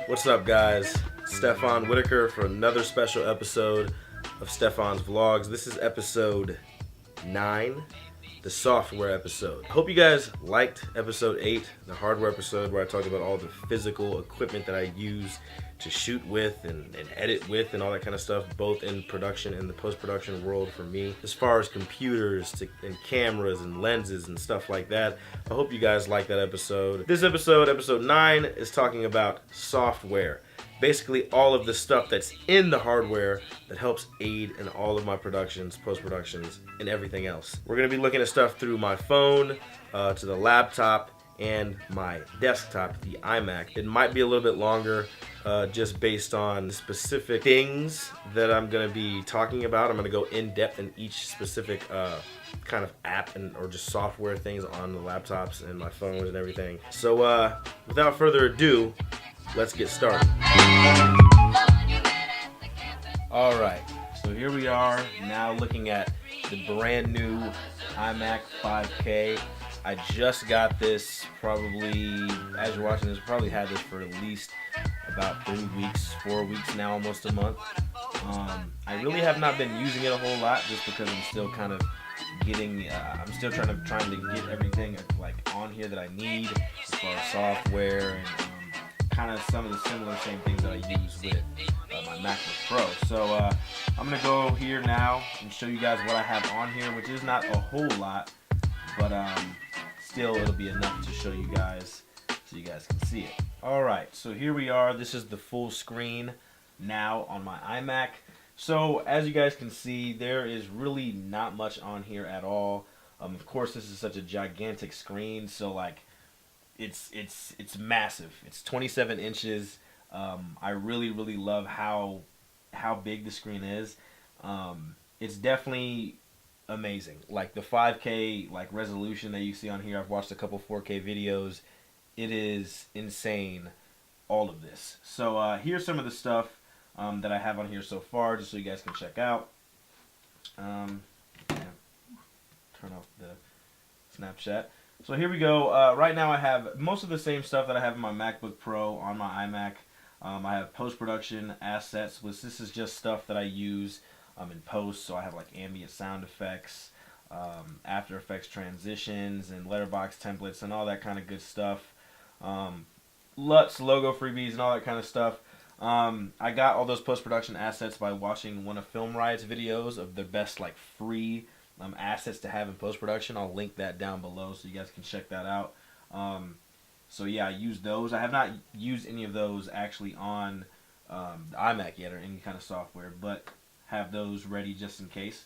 What's up, guys? Stefon Whitaker for another special episode of Stefon's Vlogs. This is episode 9, the software episode. I hope you guys liked episode 8, the hardware episode, where I talked about all the physical equipment that I use to shoot with and edit with and all that kind of stuff, both in production and the post-production world for me, as far as computers and cameras and lenses and stuff like that. I hope you guys like that episode. This episode, episode 9, is talking about software. Basically all of the stuff that's in the hardware that helps aid in all of my productions, post-productions, and everything else. We're going to be looking at stuff through my phone, to the laptop, and my desktop, the iMac. It might be a little bit longer just based on specific things that I'm going to be talking about. I'm going to go in depth in each specific kind of app or just software things on the laptops and my phones and everything. So without further ado, let's get started. Alright, so here we are now looking at the brand new iMac 5K. I just got this probably, as you're watching this, probably had this for at least about 3 weeks, 4 weeks now, almost a month. I really have not been using it a whole lot just because I'm still kind of getting, I'm still trying to get everything like on here that I need as far as software and kind of some of the same things that I use with my MacBook Pro. So I'm going to go here now and show you guys what I have on here, which is not a whole lot, but still it'll be enough to show you guys so you guys can see it. Alright, so here we are. This is the full screen now on my iMac. So as you guys can see, there is really not much on here at all. Of course, this is such a gigantic screen, so like it's massive. It's 27 inches. I really love how big the screen is. It's definitely amazing. Like the 5K like resolution that you see on here, I've watched a couple 4K videos. It is insane, all of this. So here's some of the stuff that I have on here so far, just so you guys can check out. Turn off the Snapchat. So here we go. Right now I have most of the same stuff that I have in my MacBook Pro on my iMac. I have post-production assets, which this is just stuff that I use in post. So I have like ambient sound effects, After Effects transitions, and letterbox templates, and all that kind of good stuff. LUTs, logo freebies, and all that kind of stuff. I got all those post-production assets by watching one of Film Riot's videos of the best like free assets to have in post-production. I'll link that down below so you guys can check that out. So yeah, I use those. I have not used any of those actually on the iMac yet or any kind of software, but have those ready just in case.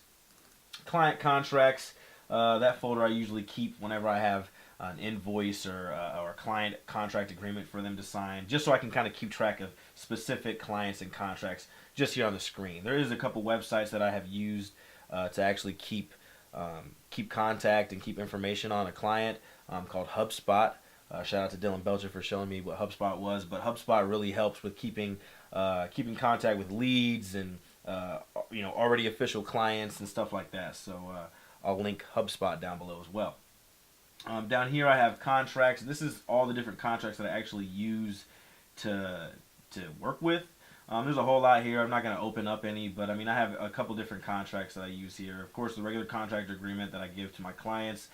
Client contracts, that folder I usually keep whenever I have an invoice or a client contract agreement for them to sign, just so I can kind of keep track of specific clients and contracts just here on the screen. There is a couple websites that I have used to actually keep contact and keep information on a client called HubSpot. Shout out to Dylan Belcher for showing me what HubSpot was, but HubSpot really helps with keeping contact with leads and already official clients and stuff like that. So I'll link HubSpot down below as well. Down here I have contracts. This is all the different contracts that I actually use to work with. There's a whole lot here. I'm not going to open up any, but I mean I have a couple different contracts that I use here. Of course, the regular contract agreement that I give to my clients.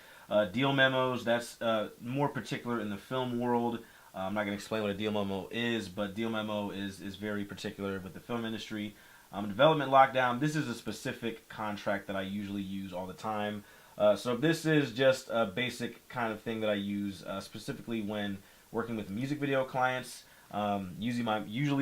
Deal memos, that's more particular in the film world. I'm not going to explain what a deal memo is, but deal memo is very particular with the film industry. Development lockdown, this is a specific contract that I usually use all the time. So this is just a basic kind of thing that I use specifically when working with music video clients. Usually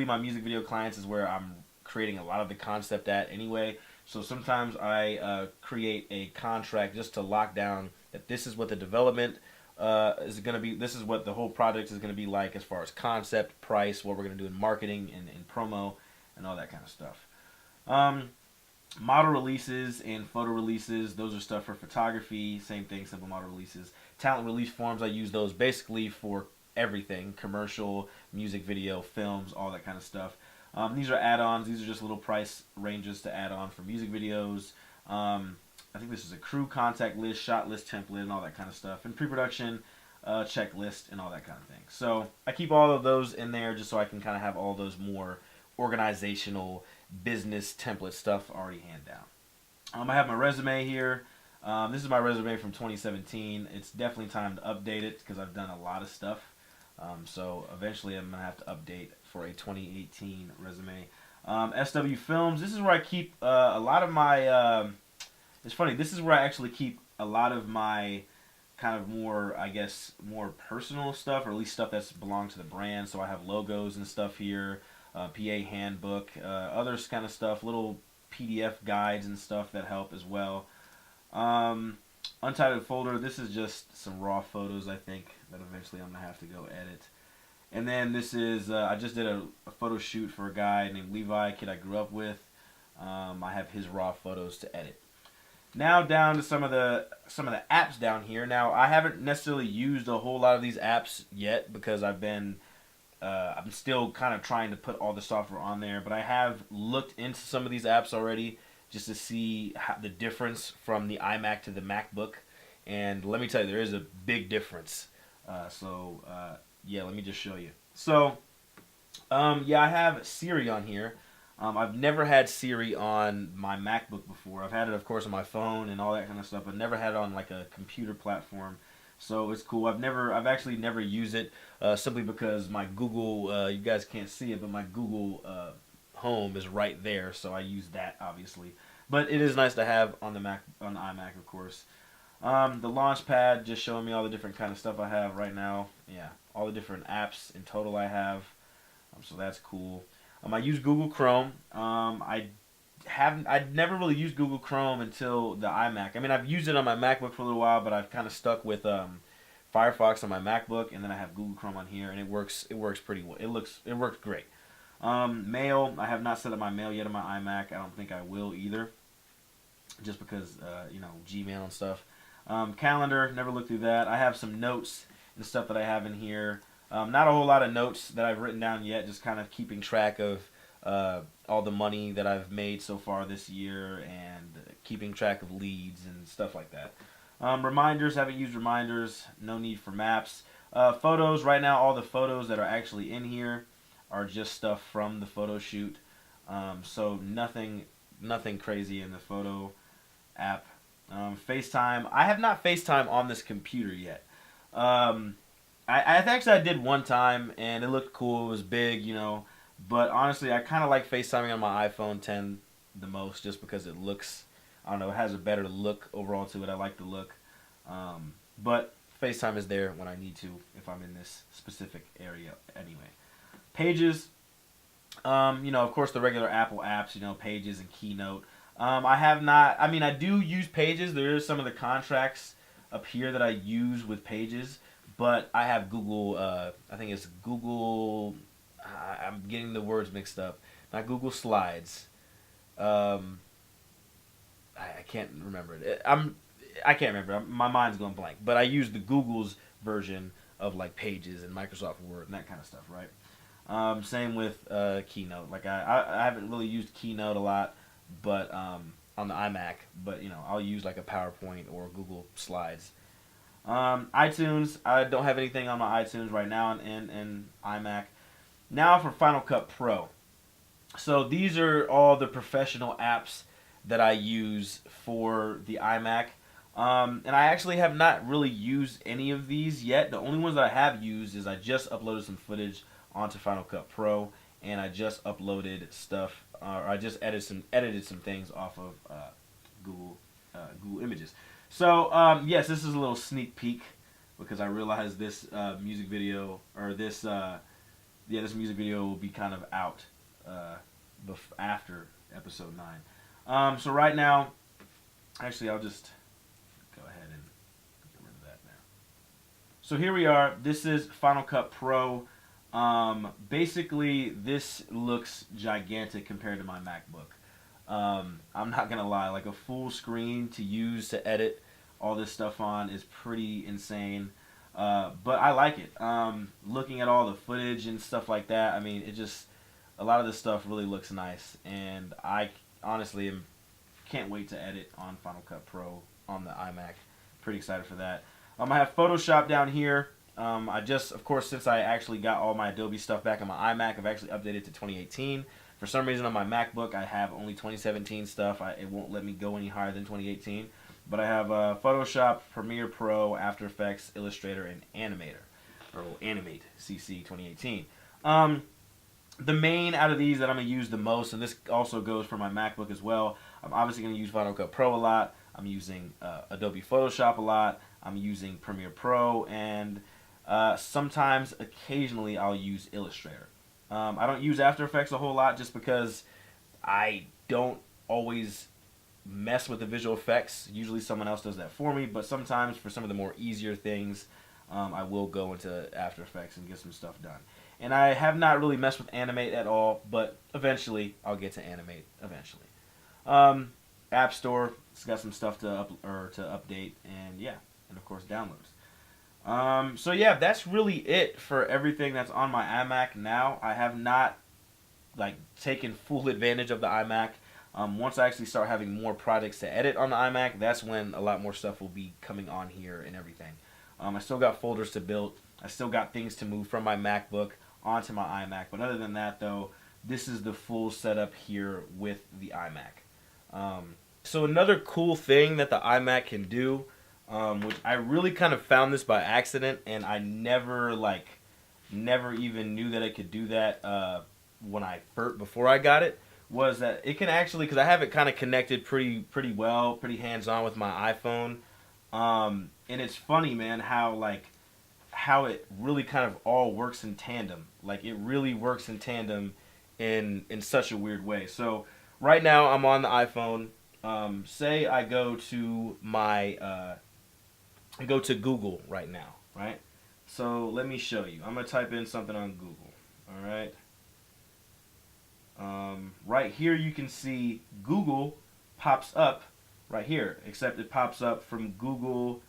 my music video clients is where I'm creating a lot of the concept at anyway. So sometimes I create a contract just to lock down that this is what the development is going to be. This is what the whole project is going to be like as far as concept, price, what we're going to do in marketing and promo, and all that kind of stuff. Model releases and photo releases, those are stuff for photography. Same thing, simple model releases. Talent release forms, I use those basically for everything. Commercial, music video, films, all that kind of stuff. These are add-ons. These are just little price ranges to add on for music videos. I think this is a crew contact list, shot list template, and all that kind of stuff. In pre-production, checklist, and all that kind of thing. So I keep all of those in there just so I can kind of have all those more organizational business template stuff already hand down. I have my resume here. This is my resume from 2017. It's definitely time to update it because I've done a lot of stuff. So eventually I'm going to have to update for a 2018 resume. SW Films, this is where I keep a lot of my, it's funny, this is where I actually keep a lot of my kind of more, I guess, more personal stuff, or at least stuff that's belonged to the brand. So I have logos and stuff here, PA handbook, others kind of stuff, little PDF guides and stuff that help as well. Untitled folder, this is just some raw photos, I think, that eventually I'm going to have to go edit. And then this is, I just did a photo shoot for a guy named Levi, a kid I grew up with. I have his raw photos to edit. Now down to some of the apps down here. Now I haven't necessarily used a whole lot of these apps yet because I'm still kind of trying to put all the software on there, but I have looked into some of these apps already just to see the difference from the iMac to the MacBook. And let me tell you, there is a big difference. Yeah, let me just show you. So, yeah, I have Siri on here. I've never had Siri on my MacBook before. I've had it, of course, on my phone and all that kind of stuff, but never had it on like a computer platform. So it's cool. I've actually never used it simply because my Google, you guys can't see it, but my Google Home is right there, so I use that obviously. But it is nice to have on the iMac, of course. The Launchpad just showing me all the different kind of stuff I have right now. Yeah, all the different apps in total I have. So that's cool. I use Google Chrome. I'd never really used Google Chrome until the iMac. I mean, I've used it on my MacBook for a little while, but I've kind of stuck with Firefox on my MacBook, and then I have Google Chrome on here, and it works pretty well. It works great. Mail, I have not set up my mail yet on my iMac. I don't think I will either, just because Gmail and stuff. Calendar, never looked through that. I have some notes and stuff that I have in here. Not a whole lot of notes that I've written down yet, just kind of keeping track of all the money that I've made so far this year and keeping track of leads and stuff like that. Reminders, haven't used reminders, no need for maps. Photos, right now all the photos that are actually in here are just stuff from the photo shoot. So nothing crazy in the photo app. FaceTime, I have not FaceTime on this computer yet. I did one time, and it looked cool. It was big, But honestly, I kind of like FaceTiming on my iPhone 10 the most, just because it looks, I don't know, it has a better look overall to it. I like the look. But FaceTime is there when I need to, if I'm in this specific area anyway. Pages, of course, the regular Apple apps, Pages and Keynote. I do use Pages. There is some of the contracts up here that I use with Pages. But I have Google, I think it's Google, I'm getting the words mixed up. Not Google Slides. I can't remember it. I can't remember. My mind's going blank. But I use the Google's version of like Pages and Microsoft Word and that kind of stuff, right? Same with Keynote. Like I haven't really used Keynote a lot, but on the iMac. But I'll use like a PowerPoint or Google Slides. iTunes, I don't have anything on my iTunes right now in iMac. Now for Final Cut Pro. So these are all the professional apps that I use for the iMac. And I actually have not really used any of these yet. The only ones that I have used is I just uploaded some footage onto Final Cut Pro, and I just uploaded stuff, or I just edited some things off of Google Images. So, yes, this is a little sneak peek because I realized this music video, or this music video will be kind of out after episode 9. So right now, actually, I'll just go ahead and get rid of that now. So here we are. This is Final Cut Pro. Basically, this looks gigantic compared to my MacBook. I'm not gonna lie, like a full screen to use to edit all this stuff on is pretty insane, but I like it. Looking at all the footage and stuff like that, I mean, a lot of this stuff really looks nice, and I honestly can't wait to edit on Final Cut Pro on the iMac. Pretty excited for that. I have Photoshop down here. I just, of course, since I actually got all my Adobe stuff back on my iMac, I've actually updated to 2018. For some reason on my MacBook, I have only 2017 stuff. It won't let me go any higher than 2018. But I have Photoshop, Premiere Pro, After Effects, Illustrator, and Animator. Or Animate CC 2018. The main out of these that I'm going to use the most, and this also goes for my MacBook as well, I'm obviously going to use Final Cut Pro a lot. I'm using Adobe Photoshop a lot. I'm using Premiere Pro, and sometimes, occasionally, I'll use Illustrator. I don't use After Effects a whole lot just because I don't always mess with the visual effects. Usually someone else does that for me, but sometimes for some of the more easier things, I will go into After Effects and get some stuff done. And I have not really messed with Animate at all, but eventually I'll get to Animate eventually. App Store, it's got some stuff to update, and yeah, and of course downloads. So yeah, that's really it for everything that's on my iMac now. I have not taken full advantage of the iMac. Once I actually start having more projects to edit on the iMac, that's when a lot more stuff will be coming on here and everything. I still got folders to build. I still got things to move from my MacBook onto my iMac. But other than that, though, this is the full setup here with the iMac. So another cool thing that the iMac can do, which I really kind of found this by accident, and I never even knew that it could do that before I got it, was that it can actually, because I have it kind of connected pretty well, pretty hands-on with my iPhone. And it's funny, man, how it really kind of all works in tandem. Like, it really works in tandem in such a weird way. So right now I'm on the iPhone. Say I go to Google right now, right? So let me show you. I'm gonna type in something on Google. All right. Right here you can see Google pops up right here, except it pops up from Google.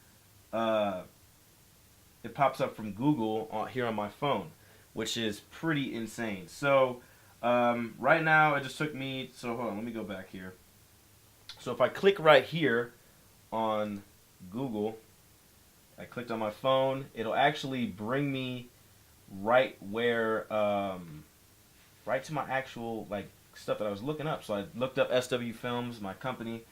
It pops up from Google here on my phone, which is pretty insane. So right now it just took me. So hold on, let me go back here. So if I click right here on Google, I clicked on my phone, it'll actually bring me right where, right to my actual stuff that I was looking up. So I looked up SW Films, my company,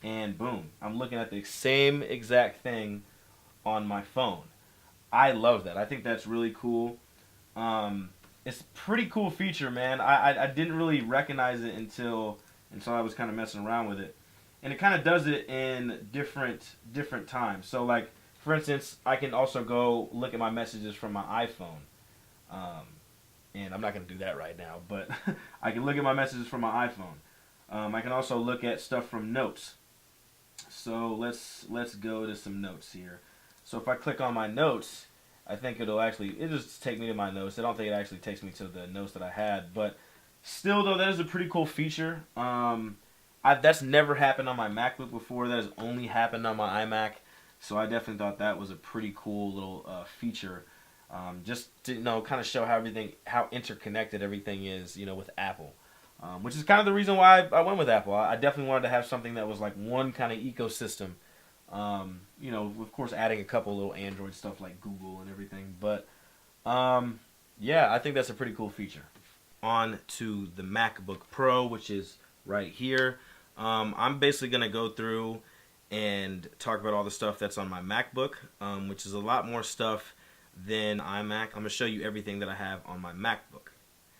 and boom, I'm looking at the same exact thing on my phone. I love that. I think that's really cool. It's a pretty cool feature, man. I didn't really recognize it until I was kind of messing around with it. And it kind of does it in different times. So like, for instance, I can also go look at my messages from my iPhone. And I'm not going to do that right now, but I can look at my messages from my iPhone. I can also look at stuff from notes. So let's go to some notes here. So if I click on my notes, I think it'll just take me to my notes. I don't think it actually takes me to the notes that I had, but still though, that is a pretty cool feature. That's never happened on my MacBook before. That has only happened on my iMac. So I definitely thought that was a pretty cool little feature. Just to kind of show how interconnected everything is, with Apple. Which is kind of the reason why I went with Apple. I definitely wanted to have something that was like one kind of ecosystem. Of course, adding a couple little Android stuff like Google and everything. But yeah, I think that's a pretty cool feature. On to the MacBook Pro, which is right here. I'm basically going to go through and talk about all the stuff that's on my MacBook, which is a lot more stuff than iMac. I'm going to show you everything that I have on my MacBook.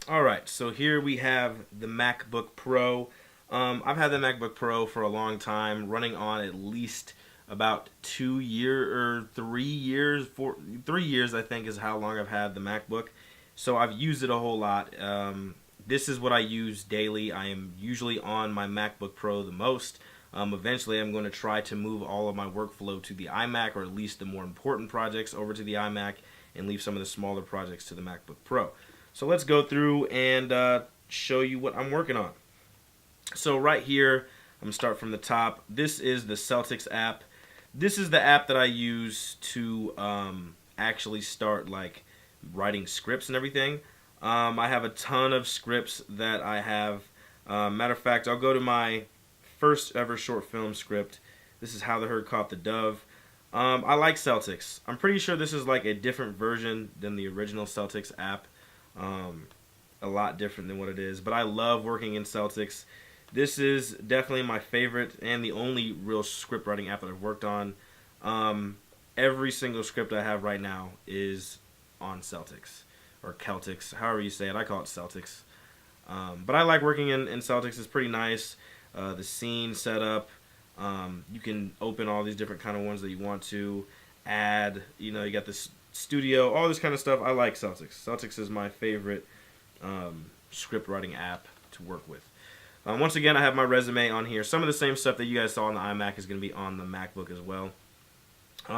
Alright, so here we have the MacBook Pro. I've had the MacBook Pro for a long time, running on at least about 2 years or 3 years. 3 years, I think, is how long I've had the MacBook. So I've used it a whole lot. This is what I use daily. I am usually on my MacBook Pro the most. Eventually, I'm going to try to move all of my workflow to the iMac, or at least the more important projects over to the iMac, and leave some of the smaller projects to the MacBook Pro. So let's go through and show you what I'm working on. So right here, I'm going to start from the top. This is the Celtics app. This is the app that I use to actually start writing scripts and everything. I have a ton of scripts that I have. Matter of fact, I'll go to my first ever short film script. This is How the Herd Caught the Dove. I like Celtics. I'm pretty sure this is like a different version than the original Celtics app. Um, a lot different than what it is, but I love working in Celtics. This is definitely my favorite and the only real script writing app that I've worked on. Every single script I have right now is on Celtics or Celtics, however you say it. I call it Celtics. But I like working in Celtics. It's pretty nice. The scene setup. You can open all these different kind of ones that you want to add. You know, you got this studio, all this kind of stuff. I like Celtics. Celtics is my favorite script writing app to work with. Once again, I have my resume on here. Some of the same stuff that you guys saw on the iMac is going to be on the MacBook as well.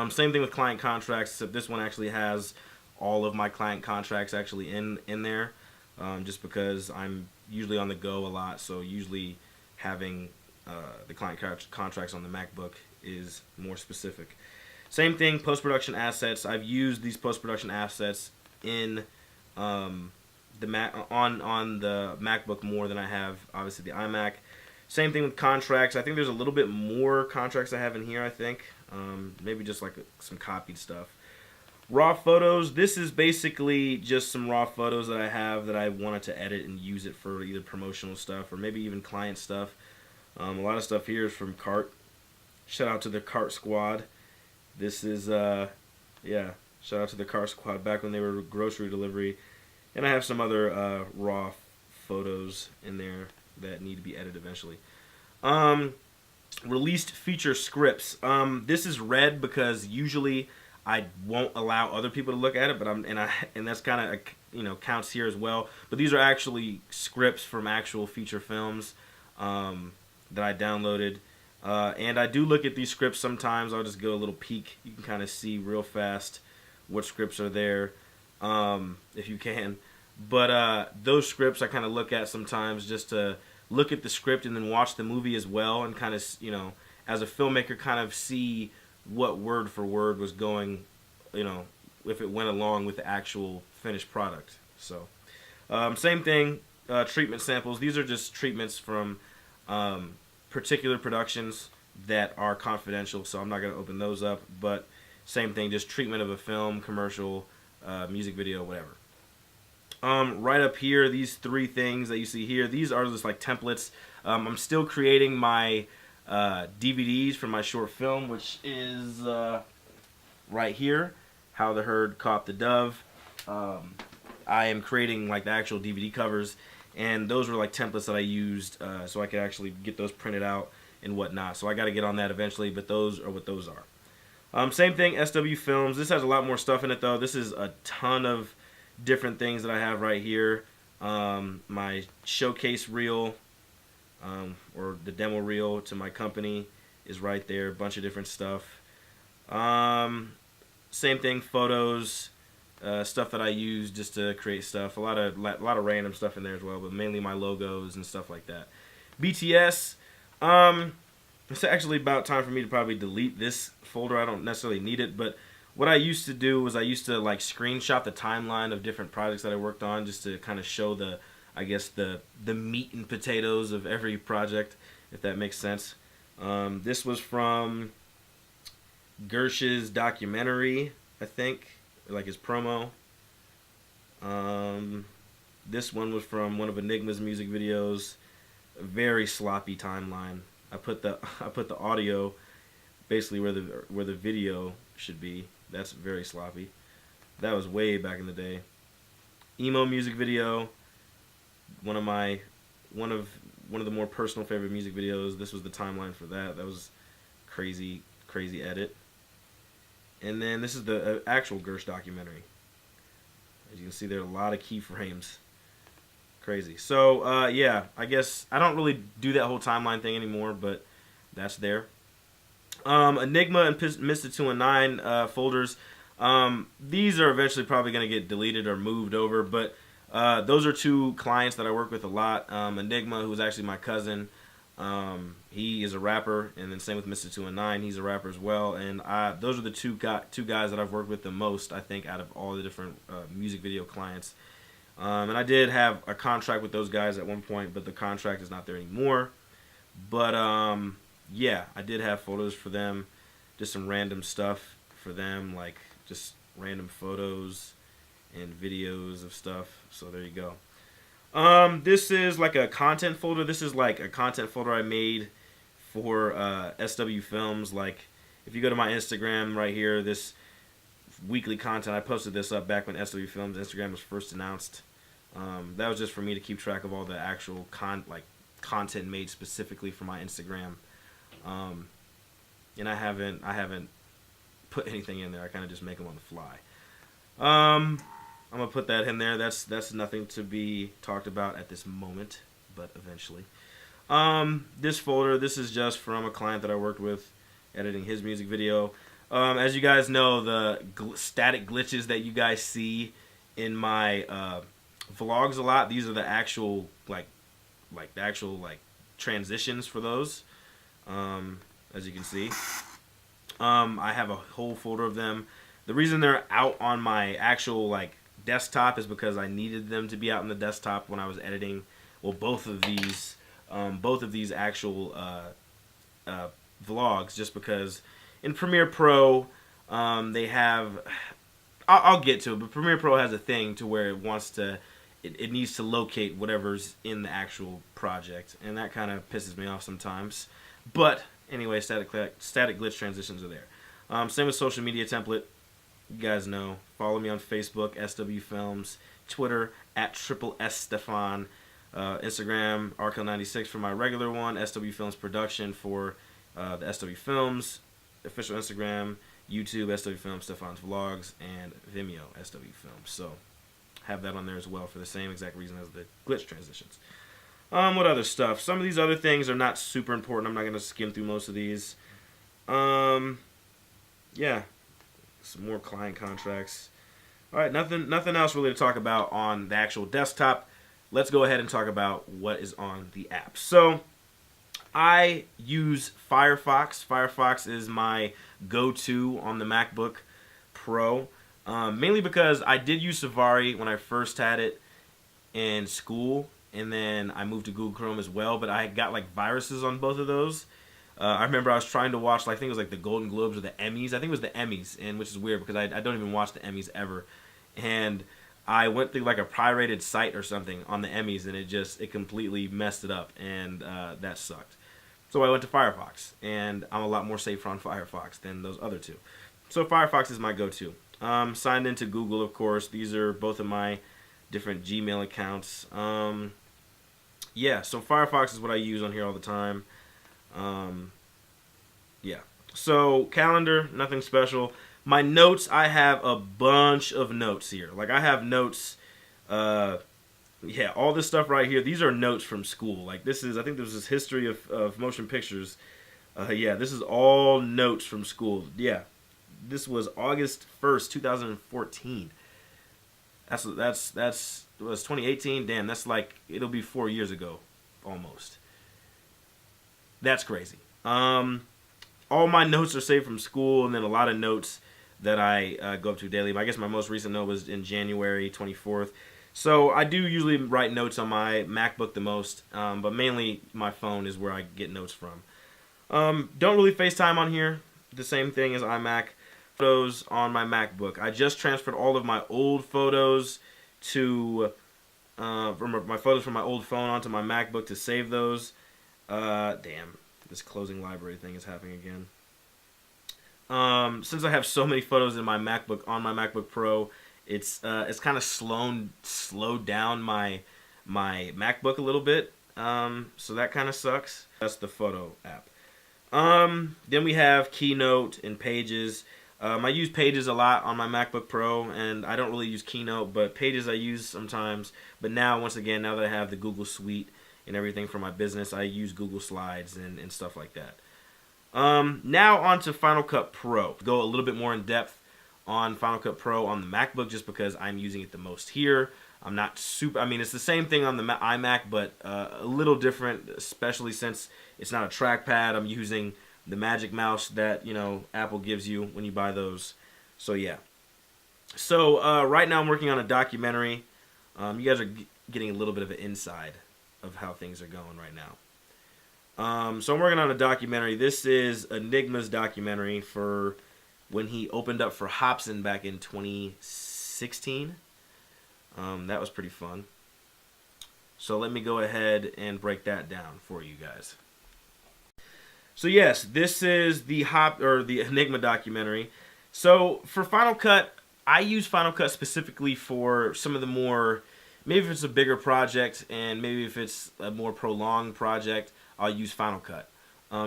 Same thing with client contracts, except this one actually has all of my client contracts actually in there, just because I'm usually on the go a lot, so usually having the client contracts on the MacBook is more specific. Same thing, post-production assets. I've used these post-production assets in on the MacBook more than I have obviously the iMac. Same thing with contracts. I think there's a little bit more contracts I have in here. I think maybe just like some copied stuff. Raw photos. This is basically just some raw photos that I have that I wanted to edit and use it for either promotional stuff or maybe even client stuff. A lot of stuff here is from Cart. Shout out to the Cart Squad. This is yeah. Shout out to the Cart Squad back when they were grocery delivery. And I have some other raw photos in there that need to be edited eventually. Released feature scripts. This is red because usually I won't allow other people to look at it, but and that's kind of, you know, counts here as well. But these are actually scripts from actual feature films that I downloaded. And I do look at these scripts sometimes. I'll just go a little peek. You can kind of see real fast what scripts are there, if you can. But those scripts I kind of look at sometimes just to look at the script and then watch the movie as well, and kind of, you know, as a filmmaker, kind of see what word for word was going, you know, if it went along with the actual finished product. So same thing, treatment samples. These are just treatments from particular productions that are confidential, so I'm not going to open those up. But same thing, just treatment of a film, commercial, music video, whatever. Right up here, these three things that you see here, these are just like templates. I'm still creating my DVDs for my short film, which is right here, How the Herd Caught the Dove. I am creating like the actual DVD covers, and those were like templates that I used so I could actually get those printed out and whatnot. So I got to get on that eventually, but those are what those are. Same thing, SW Films. This has a lot more stuff in it though. This is a ton of different things that I have right here. My showcase reel, or the demo reel to my company is right there. A bunch of different stuff. Same thing, photos, stuff that I use just to create stuff. A lot of random stuff in there as well, but mainly my logos and stuff like that. BTS. It's actually about time for me to probably delete this folder. I don't necessarily need it, but what I used to do was I used to like screenshot the timeline of different projects that I worked on just to kind of show the, I guess, the meat and potatoes of every project, if that makes sense. This was from Gersh's documentary, I think, like his promo. This one was from one of Enigma's music videos. A very sloppy timeline. I put the audio basically where the video should be. That's very sloppy. That was way back in the day. Emo music video. One of the more personal favorite music videos. This was the timeline for that. That was crazy edit. And then this is the actual Gersh documentary. As you can see, there are a lot of keyframes. Crazy. So yeah, I guess I don't really do that whole timeline thing anymore, but that's there. Enigma and Mr. 219 folders. These are eventually probably going to get deleted or moved over, but those are two clients that I work with a lot. Enigma, who is actually my cousin, he is a rapper, and then same with Mr. 219, he's a rapper as well. And those are the two guys that I've worked with the most, I think, out of all the different music video clients. And I did have a contract with those guys at one point, but the contract is not there anymore. But yeah, I did have photos for them. just some random stuff for them, like just random photos and videos of stuff. So there you go. This is like a content folder. This is like a content folder I made for SW Films. Like if you go to my Instagram right here, this weekly content, I posted this up back when SW Films Instagram was first announced. That was just for me to keep track of all the actual content made specifically for my Instagram. And I haven't put anything in there. I kind of just make them on the fly. I'm gonna put that in there. That's nothing to be talked about at this moment, but eventually. This folder, this is just from a client that I worked with, editing his music video. As you guys know, the static glitches that you guys see in my vlogs a lot, these are the actual like transitions for those. As you can see, I have a whole folder of them. The reason they're out on my actual like desktop is because I needed them to be out on the desktop when I was editing. Well, both of these actual vlogs, just because in Premiere Pro they have, I'll get to it, but Premiere Pro has a thing to where it wants to, it needs to locate whatever's in the actual project, and that kind of pisses me off sometimes. But anyway, static glitch transitions are there. Same with social media template. You guys know. Follow me on Facebook, SW Films, Twitter @SSSTEFON, Instagram Arkel96 for my regular one, SW Films Production for the SW Films official Instagram, YouTube SW Films, Stefon's Vlogs, and Vimeo SW Films. So have that on there as well for the same exact reason as the glitch transitions. What other stuff? Some of these other things are not super important. I'm not going to skim through most of these. Yeah, some more client contracts. All right, nothing else really to talk about on the actual desktop. Let's go ahead and talk about what is on the app. So I use Firefox. Firefox is my go-to on the MacBook Pro, mainly because I did use Safari when I first had it in school, and then I moved to Google Chrome as well, but I got like viruses on both of those. I remember I was trying to watch, I think it was like the Golden Globes or the Emmys. I think it was the Emmys, and which is weird because I don't even watch the Emmys ever. And I went through like a pirated site or something on the Emmys, and it completely messed it up, and that sucked. So I went to Firefox, and I'm a lot more safer on Firefox than those other two. So Firefox is my go-to. Signed into Google, of course. These are both of my different Gmail accounts. Yeah, so Firefox is what I use on here all the time. Yeah. So calendar, nothing special. My notes, I have a bunch of notes here. Like I have notes, yeah, all this stuff right here. These are notes from school. Like this is, I think this is history of motion pictures. Yeah, this is all notes from school. Yeah, this was August 1st, 2014. That's it was 2018. Damn, that's like, it'll be 4 years ago, almost. That's crazy. All my notes are saved from school, and then a lot of notes that I go up to daily. I guess my most recent note was in January 24th. So I do usually write notes on my MacBook the most, but mainly my phone is where I get notes from. Don't really FaceTime on here. The same thing as iMac. Photos on my MacBook. I just transferred all of my old photos to from my photos from my old phone onto my MacBook to save those. Damn, this closing library thing is happening again. Since I have so many photos in my MacBook on my MacBook Pro, it's kind of slowed down my MacBook a little bit. So that kind of sucks. That's the photo app. Then we have Keynote and Pages. I use Pages a lot on my MacBook Pro, and I don't really use Keynote, but Pages I use sometimes. But now, once again, now that I have the Google Suite and everything for my business, I use Google Slides and stuff like that. Now on to Final Cut Pro. Go a little bit more in depth on Final Cut Pro on the MacBook just because I'm using it the most here. I'm not super, I mean, it's the same thing on the iMac, but a little different, especially since it's not a trackpad. I'm using the Magic Mouse that, you know, Apple gives you when you buy those. So, yeah. So, right now I'm working on a documentary. You guys are getting a little bit of an inside of how things are going right So I'm working on a documentary. This is Enigma's documentary for when he opened up for Hobson back in 2016. That was pretty fun. So let me go ahead and break that down for you guys. So yes, this is the Enigma documentary. So for Final Cut, I use Final Cut specifically for some of the more, maybe if it's a bigger project and maybe if it's a more prolonged project, I'll use Final Cut.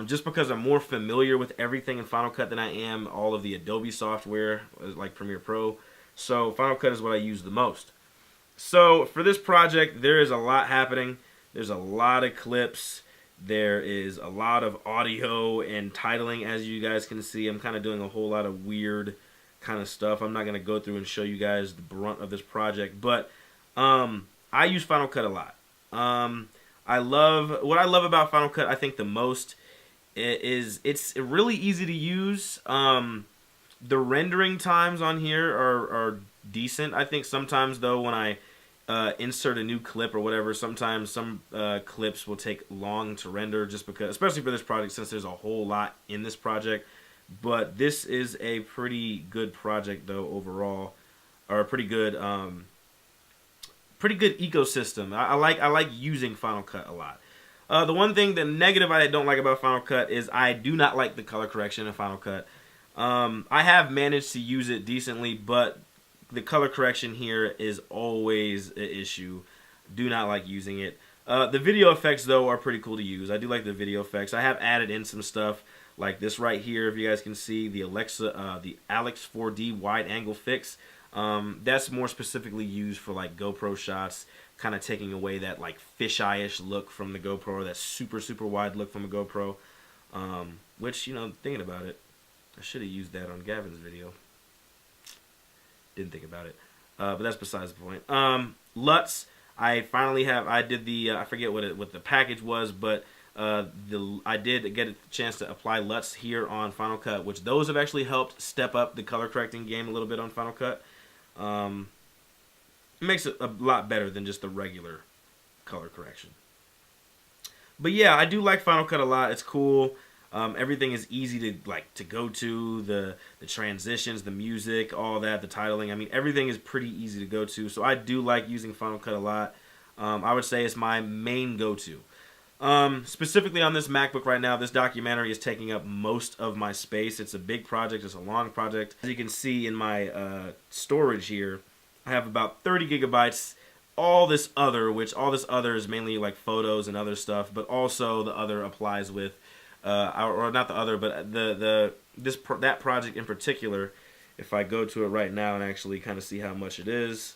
Just because I'm more familiar with everything in Final Cut than I am all of the Adobe software, like Premiere Pro. So Final Cut is what I use the most. So for this project, there is a lot happening. There's a lot of clips. There is a lot of audio and titling, as you guys can see. I'm kind of doing a whole lot of weird kind of stuff. I'm not going to go through and show you guys the brunt of this project, but I use Final Cut a lot. What I love about Final Cut, I think the most, is it's really easy to use. The rendering times on here are decent. I think sometimes though when I insert a new clip or whatever, sometimes some clips will take long to render just because, especially for this project, since there's a whole lot in this project. But this is a pretty good project though overall, or a pretty good ecosystem. I like using Final Cut a lot. The one thing, the negative I don't like about Final Cut is I do not like the color correction in Final Cut. I have managed to use it decently, but the color correction here is always an issue. Do not like using it. The video effects, though, are pretty cool to use. I do like the video effects. I have added in some stuff like this right here, if you guys can see, the Alex 4D wide angle fix. That's more specifically used for like GoPro shots, kind of taking away that like fisheye-ish look from the GoPro, that super wide look from a GoPro. Which, you know, thinking about it, I should have used that on Gavin's video. Didn't think about it, but that's besides the point. LUTs, I finally have. I did the I forget what the package was, but I did get a chance to apply LUTs here on Final Cut, which those have actually helped step up the color correcting game a little bit on Final Cut. It makes it a lot better than just the regular color correction. But yeah, I do like Final Cut a lot. It's cool. Everything is easy to go to. The transitions, the music, all that, the titling. I mean, everything is pretty easy to go to. So I do like using Final Cut a lot. I would say it's my main go-to. Specifically on this MacBook right now, this documentary is taking up most of my space. It's a big project. It's a long project. As you can see in my storage here, I have about 30 gigabytes. All this other is mainly like photos and other stuff, but also the other applies with or not the other, but that project in particular. If I go to it right now and actually kind of see how much it is,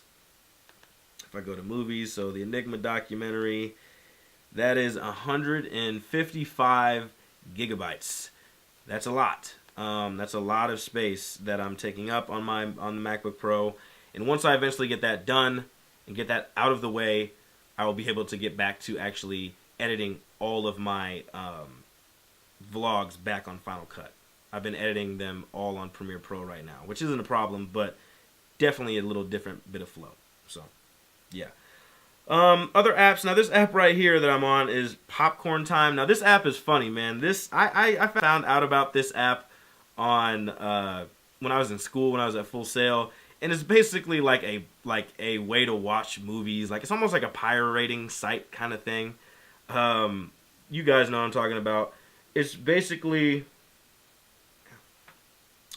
if I go to movies, so the Enigma documentary, that is 155 gigabytes. That's a lot. That's a lot of space that I'm taking up on the MacBook Pro. And once I eventually get that done and get that out of the way, I will be able to get back to actually editing all of my vlogs back on Final Cut. I've been editing them all on Premiere Pro right now, which isn't a problem, but definitely a little different bit of flow. So, yeah. Other apps. Now, this app right here that I'm on is Popcorn Time. Now, this app is funny, man. I found out about this app on when I was in school, when I was at Full Sail, and it's basically like a way to watch movies. Like, it's almost like a pirating site kind of thing. You guys know what I'm talking about. It basically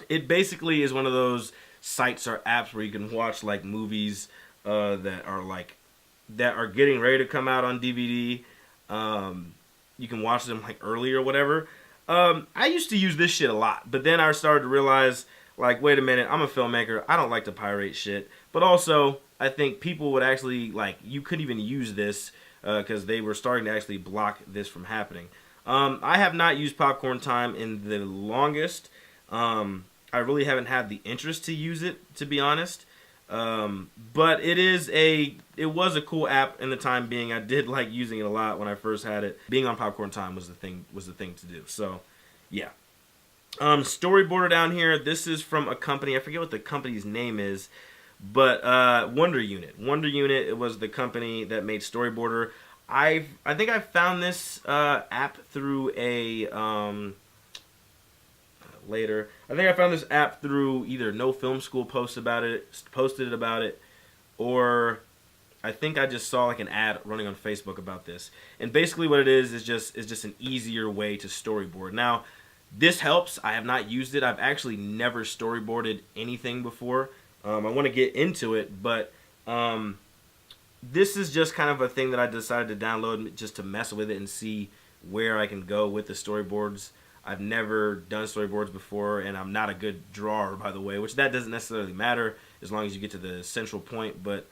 is one of those sites or apps where you can watch like movies that are getting ready to come out on DVD. You can watch them like early or whatever. I used to use this shit a lot, but then I started to realize, like, wait a minute, I'm a filmmaker. I don't like to pirate shit. But also, I think people would actually, like, you could even use this because they were starting to actually block this from happening. I have not used Popcorn Time in the longest. I really haven't had the interest to use it, to be honest. But it was a cool app in the time being. I did like using it a lot when I first had it. Being on Popcorn Time was the thing to do. So, yeah. Storyboarder down here. This is from a company. I forget what the company's name is, but Wonder Unit. Wonder Unit, it was the company that made Storyboarder. I think I found this app through a later. I think I found this app through either No Film School posted it about it, or I think I just saw like an ad running on Facebook about this. And basically what it is just an easier way to storyboard. Now, this helps. I have not used it. I've actually never storyboarded anything before. I want to get into it, but this is just kind of a thing that I decided to download just to mess with it and see where I can go with the storyboards. I've never done storyboards before, and I'm not a good drawer, by the way, which that doesn't necessarily matter as long as you get to the central point. But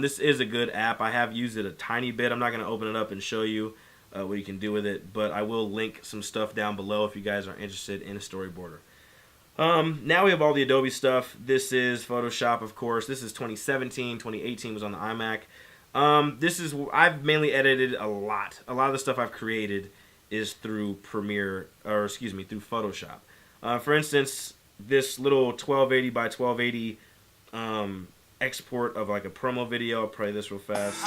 this is a good app. I have used it a tiny bit. I'm not going to open it up and show you what you can do with it, but I will link some stuff down below if you guys are interested in a storyboarder. Now we have all the Adobe stuff. This is Photoshop, of course. This is 2017. 2018 was on the iMac. I've mainly edited a lot. A lot of the stuff I've created is through through Photoshop. For instance, this little 1280 by 1280 export of like a promo video. I'll play this real fast.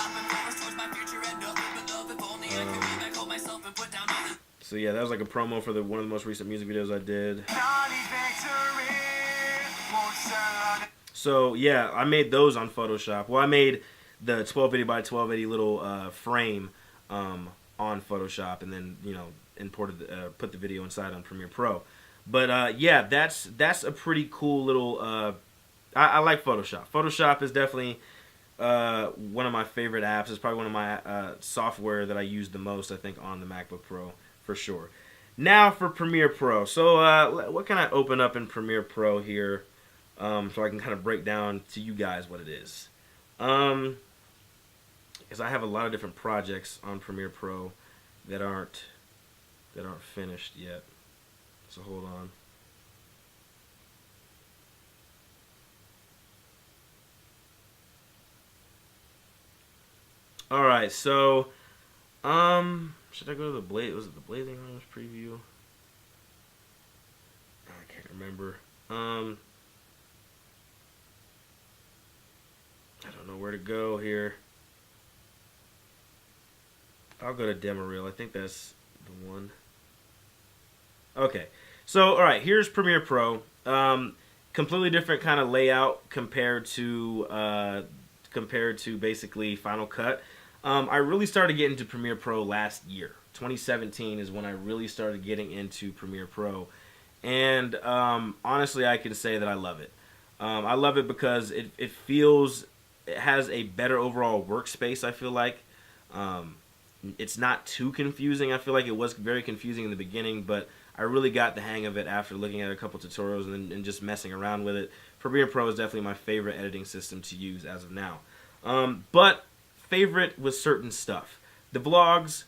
So yeah, that was like a promo for one of the most recent music videos I did. So yeah, I made those on Photoshop. Well, I made the 1280 by 1280 little frame on Photoshop, and then put the video inside on Premiere Pro. But yeah, that's a pretty cool little. I like Photoshop. Photoshop is definitely one of my favorite apps. It's probably one of my software that I use the most, I think, on the MacBook Pro for sure. Now for Premiere Pro. So what can I open up in Premiere Pro here so I can kind of break down to you guys what it is. Because I have a lot of different projects on Premiere Pro that aren't finished yet. So hold on. All right, so should I go to the Was it the Blazing Rooms preview? I can't remember. I don't know where to go here. I'll go to demo reel. I think that's the one. Okay, so all right, here's Premiere Pro. Completely different kind of layout compared to basically Final Cut. I really started getting into Premiere Pro last year. 2017 is when I really started getting into Premiere Pro, and honestly, I can say that I love it. I love it because it has a better overall workspace. I feel like it's not too confusing. I feel like it was very confusing in the beginning, but I really got the hang of it after looking at a couple tutorials and just messing around with it. Premiere Pro is definitely my favorite editing system to use as of now. But favorite with certain stuff. The vlogs,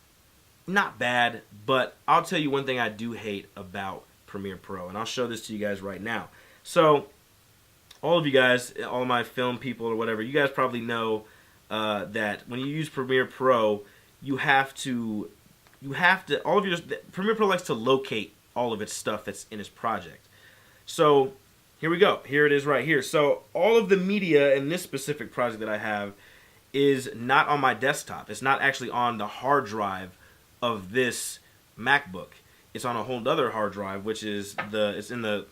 not bad, but I'll tell you one thing I do hate about Premiere Pro, and I'll show this to you guys right now. So all of you guys, all my film people or whatever, you guys probably know that when you use Premiere Pro, Premiere Pro likes to locate all of its stuff that's in its project. So here we go. Here it is right here. So all of the media in this specific project that I have is not on my desktop. It's not actually on the hard drive of this MacBook. It's on a whole other hard drive, which is it's in the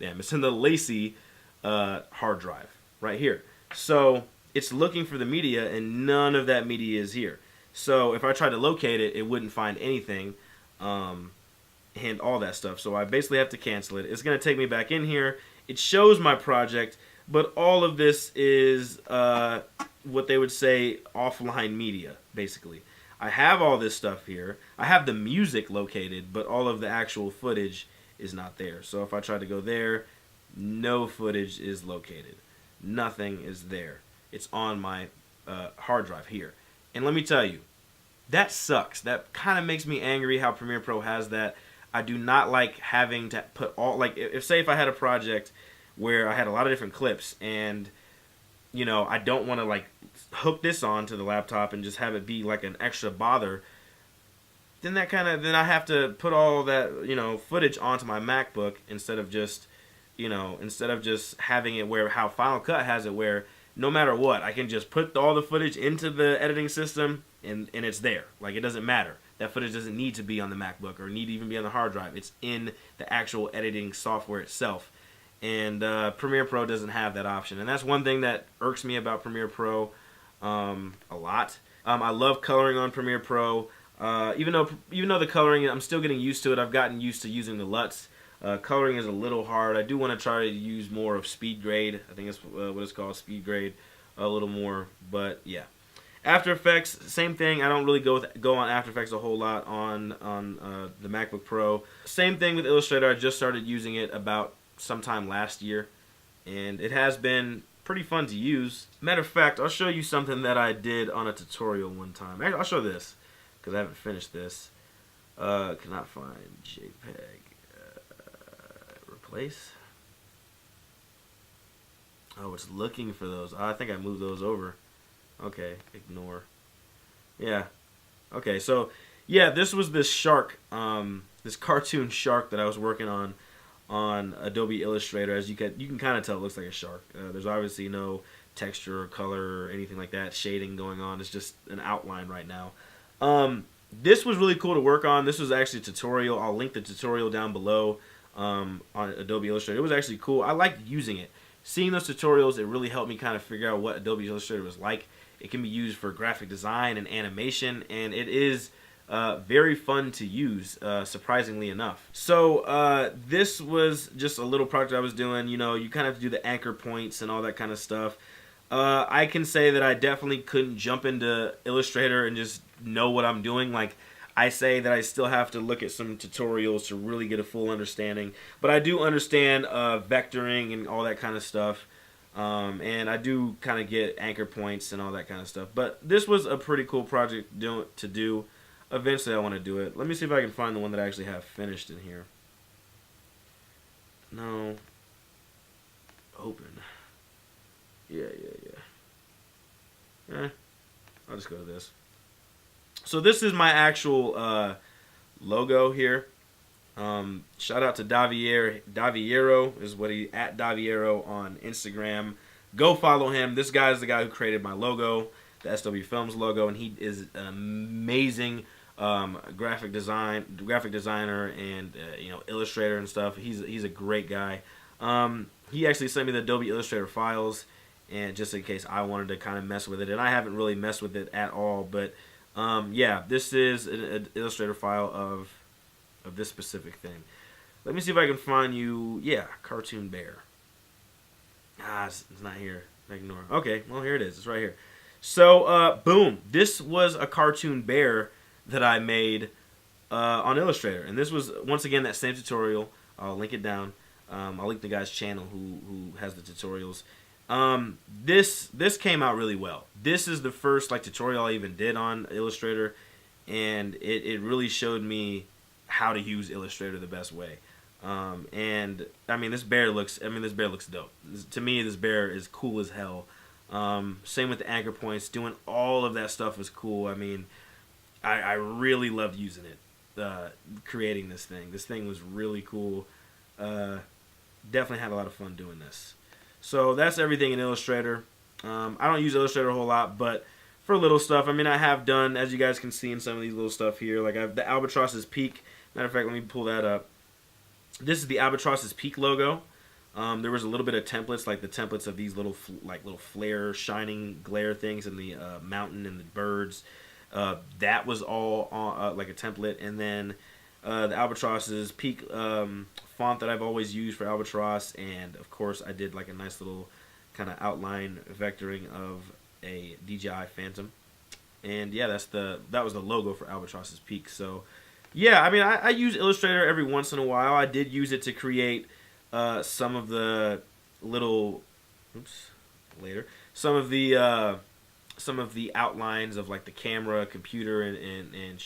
Lacy hard drive right here. So it's looking for the media, and none of that media is here. So if I tried to locate it, it wouldn't find anything, and all that stuff. So I basically have to cancel it. It's going to take me back in here. It shows my project, but all of this is what they would say offline media, basically. I have all this stuff here. I have the music located, but all of the actual footage is not there. So if I try to go there, no footage is located. Nothing is there. It's on my hard drive here. And let me tell you, that sucks. That kind of makes me angry how Premiere Pro has that. I do not like having to put all, like, if I had a project where I had a lot of different clips and, I don't want to, like, hook this onto the laptop and just have it be, like, an extra bother, then I have to put all that, footage onto my MacBook instead of just having it how Final Cut has it, where no matter what, I can just put all the footage into the editing system and it's there. Like, it doesn't matter. That footage doesn't need to be on the MacBook or need to even be on the hard drive. It's in the actual editing software itself. And Premiere Pro doesn't have that option. And that's one thing that irks me about Premiere Pro a lot. I love coloring on Premiere Pro. Even though the coloring, I'm still getting used to it. I've gotten used to using the LUTs. Coloring is a little hard. I do want to try to use more of speed grade. I think that's what it's called, speed grade, a little more. But yeah. After Effects, same thing. I don't really go on After Effects a whole lot on the MacBook Pro. Same thing with Illustrator. I just started using it about sometime last year, and it has been pretty fun to use. Matter of fact, I'll show you something that I did on a tutorial one time. Actually, I'll show this because I haven't finished this. Cannot find JPEG. Replace. Oh, it's looking for those. I think I moved those over. Okay, ignore. Yeah. Okay, so yeah, this was this shark, this cartoon shark that I was working on Adobe Illustrator. As you can kind of tell, it looks like a shark. There's obviously no texture or color or anything like that, shading going on. It's just an outline right now. This was really cool to work on. This was actually a tutorial. I'll link the tutorial down below on Adobe Illustrator. It was actually cool. I liked using it. Seeing those tutorials, it really helped me kind of figure out what Adobe Illustrator was like. It can be used for graphic design and animation, and it is very fun to use, surprisingly enough. So this was just a little project I was doing. You know, you kind of have to do the anchor points and all that kind of stuff. I can say that I definitely couldn't jump into Illustrator and just know what I'm doing. Like, I say that I still have to look at some tutorials to really get a full understanding. But I do understand vectoring and all that kind of stuff. And I do kind of get anchor points and all that kind of stuff. But this was a pretty cool project to do. Eventually I want to do it. Let me see if I can find the one that I actually have finished in here. No. Open. Yeah. I'll just go to this. So this is my actual logo here. Shout out to Daviero is what he at Daviero on Instagram. Go follow him. This guy is the guy who created my logo, the SW Films logo, and he is an amazing graphic designer and you know, illustrator and stuff. He's a great guy. He actually sent me the Adobe Illustrator files, and just in case I wanted to kind of mess with it, and I haven't really messed with it at all, but yeah, this is an Illustrator file of this specific thing. Let me see if I can find you. Yeah, cartoon bear. It's not here. Ignore. Okay, well, here it is. It's right here. So boom, this was a cartoon bear that I made on Illustrator, and this was once again that same tutorial. I'll link it down. I'll link the guy's channel who has the tutorials. This came out really well. This is the first like tutorial I even did on Illustrator, and it really showed me how to use Illustrator the best way. And I mean, this bear looks dope. To me, this bear is cool as hell. Same with the anchor points. Doing all of that stuff was cool. I mean, I really loved using it, creating this thing. This thing was really cool. Definitely had a lot of fun doing this. So that's everything in Illustrator. I don't use Illustrator a whole lot, but for little stuff, I mean, I have done, as you guys can see in some of these little stuff here, like I have the Albatross's Peak. Matter of fact, let me pull that up. This is the Albatross's Peak logo. There was a little bit of templates, like the templates of these little flare, shining glare things, and the mountain and the birds. That was all like a template, and then the Albatross's Peak font that I've always used for Albatross, and of course I did like a nice little kind of outline vectoring of a DJI Phantom, and yeah, that was the logo for Albatross's Peak. So yeah, I mean, I use Illustrator every once in a while. I did use it to create some of the little, some of the outlines of like the camera, computer, and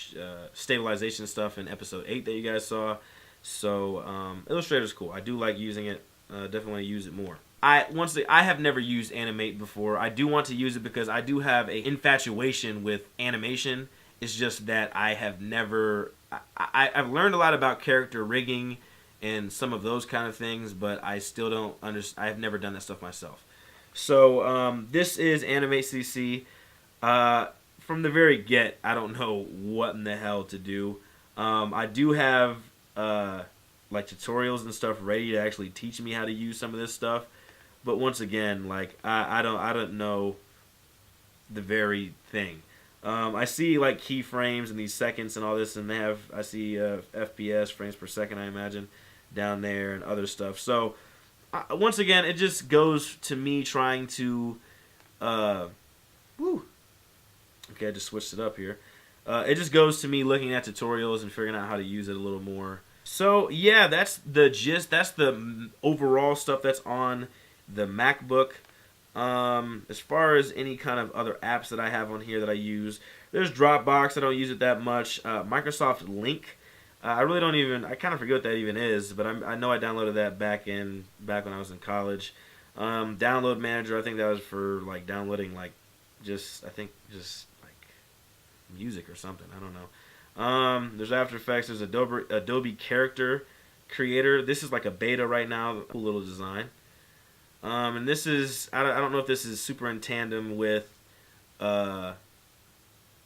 stabilization stuff in episode 8 that you guys saw. So Illustrator's cool. I do like using it. Definitely want to use it more. I have never used Animate before. I do want to use it because I do have an infatuation with animation. It's just that I have never. I've learned a lot about character rigging and some of those kind of things, but I still don't understand. I have never done that stuff myself. So this is Animate CC. From the very get, I don't know what in the hell to do. I do have like tutorials and stuff ready to actually teach me how to use some of this stuff, but once again, like I don't know the very thing. I see like keyframes and these seconds and all this, and I see FPS, frames per second, I imagine, down there and other stuff. So once again, it just goes to me trying to, woo. Okay, I just switched it up here. It just goes to me looking at tutorials and figuring out how to use it a little more. So yeah, that's the gist. That's the overall stuff that's on the MacBook. As far as any kind of other apps that I have on here that I use, there's Dropbox. I don't use it that much. Microsoft Link. I really don't even. I kind of forget what that even is, but I know I downloaded that back when I was in college. Download Manager. I think that was for like downloading like just like music or something. I don't know. There's After Effects. There's Adobe Character Creator. This is like a beta right now. Cool little design. And this is, I don't know if this is super in tandem with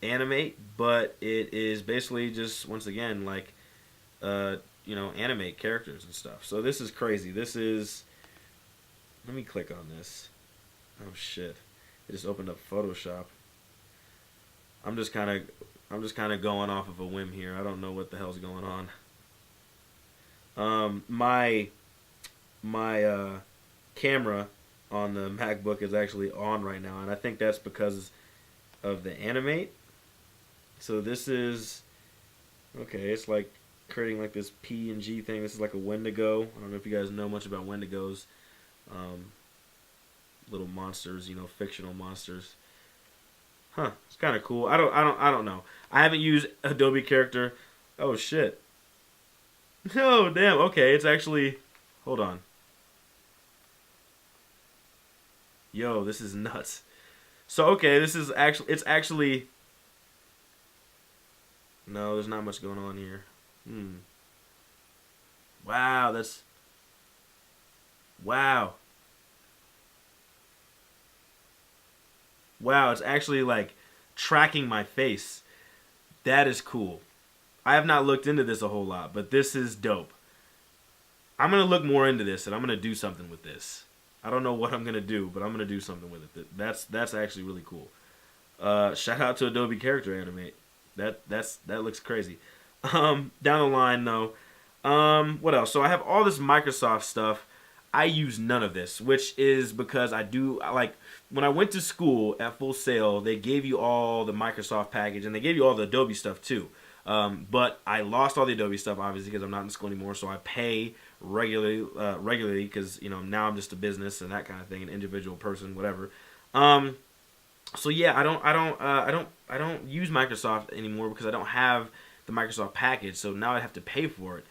Animate, but it is basically just, once again, like, animate characters and stuff. So this is crazy. This is, let me click on this. Oh shit. It just opened up Photoshop. I'm just kind of going off of a whim here. I don't know what the hell's going on. My camera on the MacBook is actually on right now, and I think that's because of the Animate. So this is okay. It's like creating like this PNG thing. This is like a Wendigo. I don't know if you guys know much about Wendigos. Little monsters, fictional monsters. Huh? It's kind of cool. I don't know. I haven't used Adobe Character. Oh shit. No, damn. Okay, it's actually. Hold on. Yo, this is nuts. So okay, this is actually. It's actually. No, there's not much going on here. Wow, that's. Wow. Wow, it's actually like tracking my face. That is cool. I have not looked into this a whole lot, but this is dope. I'm going to look more into this, and I'm going to do something with this. I don't know what I'm going to do, but I'm going to do something with it. That's actually really cool. Shout out to Adobe Character Animate. That looks crazy. Down the line, though, what else? So I have all this Microsoft stuff. I use none of this, which is because when I went to school at Full Sail, they gave you all the Microsoft package, and they gave you all the Adobe stuff too. But I lost all the Adobe stuff, obviously, because I'm not in school anymore, so I pay regularly because now I'm just a business and that kind of thing, an individual person, whatever. So yeah, I don't use Microsoft anymore because I don't have the Microsoft package, so now I have to pay for it.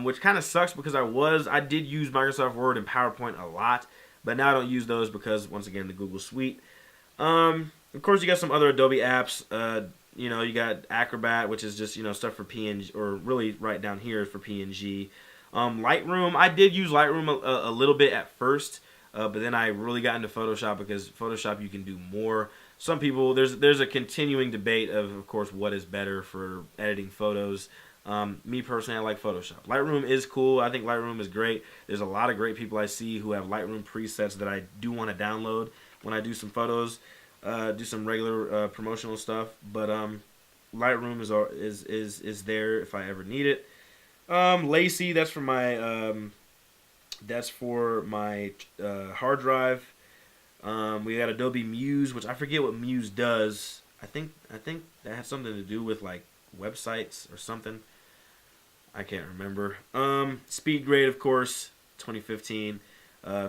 Which kind of sucks because I did use Microsoft Word and PowerPoint a lot, but now I don't use those because, once again, the Google Suite. Of course, you got some other Adobe apps. You got Acrobat, which is just, stuff for PNG, or really right down here for PNG. Lightroom, I did use Lightroom a little bit at first, but then I really got into Photoshop because Photoshop you can do more. Some people, there's a continuing debate of course, what is better for editing photos. Me personally, I like Photoshop. Lightroom is cool. I think Lightroom is great. There's a lot of great people I see who have Lightroom presets that I do want to download when I do some photos, do some regular promotional stuff. But Lightroom is there if I ever need it. Lacy, that's for my hard drive. We got Adobe Muse, which I forget what Muse does. I think that has something to do with like websites or something. I can't remember. SpeedGrade, of course, 2015,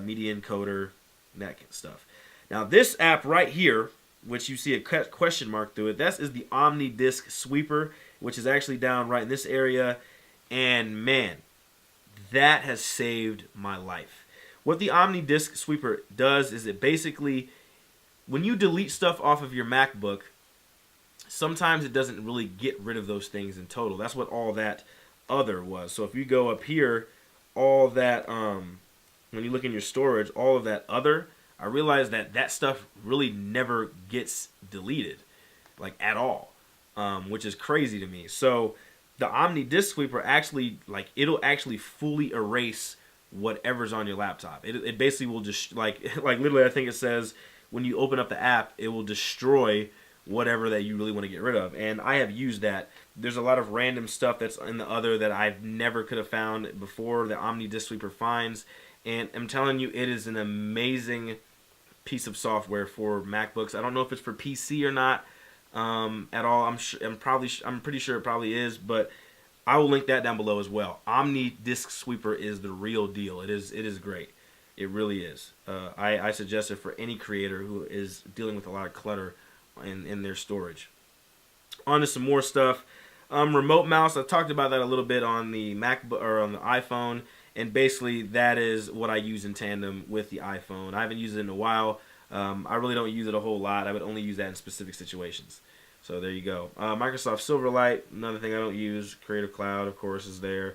Media Encoder, that kind of stuff. Now, this app right here, which you see a question mark through it, that is the OmniDisc Sweeper, which is actually down right in this area. And man, that has saved my life. What the OmniDisc Sweeper does is it basically, when you delete stuff off of your MacBook, sometimes it doesn't really get rid of those things in total. That's what all that other was. So if you go up here, all that, when you look in your storage, all of that other I realized that stuff really never gets deleted, like at all, which is crazy to me. So the Omni Disk Sweeper actually, like, it'll actually fully erase whatever's on your laptop. It basically will just, like literally, I think it says when you open up the app, it will destroy whatever that you really want to get rid of. And I have used that. There's a lot of random stuff that's in the other that I've never could have found before the Omni Disk Sweeper finds. And I'm telling you, it is an amazing piece of software for MacBooks. I don't know if it's for PC or not at all. I'm pretty sure it probably is, but I will link that down below as well. Omni Disk Sweeper is the real deal. It is great. It really is. I suggest it for any creator who is dealing with a lot of clutter in their storage. On to some more stuff. Remote mouse. I talked about that a little bit on the MacBook or on the iPhone, and basically that is what I use in tandem with the iPhone. I haven't used it in a while. I really don't use it a whole lot. I would only use that in specific situations. So there you go. Microsoft Silverlight, another thing I don't use. Creative Cloud, of course, is there.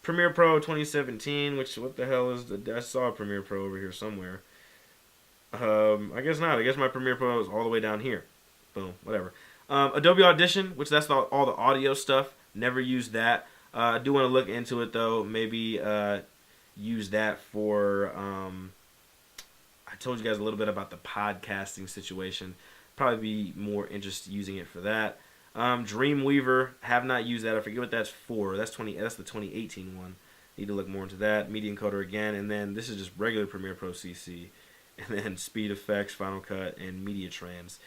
Premiere Pro 2017, which, what the hell is I saw a Premiere Pro over here somewhere. I guess not. I guess my Premiere Pro is all the way down here. Boom, whatever. Adobe Audition, which that's all the audio stuff. Never used that. I do want to look into it, though. Maybe use that for... I told you guys a little bit about the podcasting situation. Probably be more interested in using it for that. Dreamweaver, have not used that. I forget what that's for. That's the 2018 one. Need to look more into that. Media Encoder again, and then this is just regular Premiere Pro CC, and then Speed Effects, Final Cut, and Media Trans.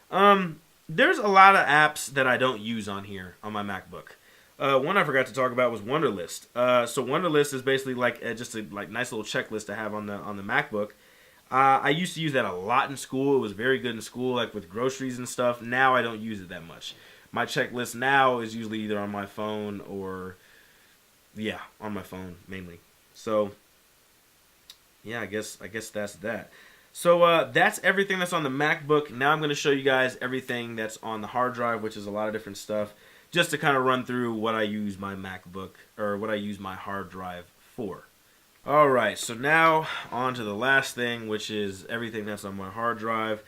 There's a lot of apps that I don't use on here on my MacBook. One I forgot to talk about was Wunderlist. So Wunderlist is basically like just a nice little checklist to have on the MacBook. I used to use that a lot in school. It was very good in school, like with groceries and stuff. Now I don't use it that much. My checklist now is usually either on my phone or, yeah, on my phone mainly. So, yeah, I guess that's that. So that's everything that's on the MacBook. Now I'm going to show you guys everything that's on the hard drive, which is a lot of different stuff, just to kind of run through what I use my MacBook, or what I use my hard drive for. Alright, so now on to the last thing, which is everything that's on my hard drive.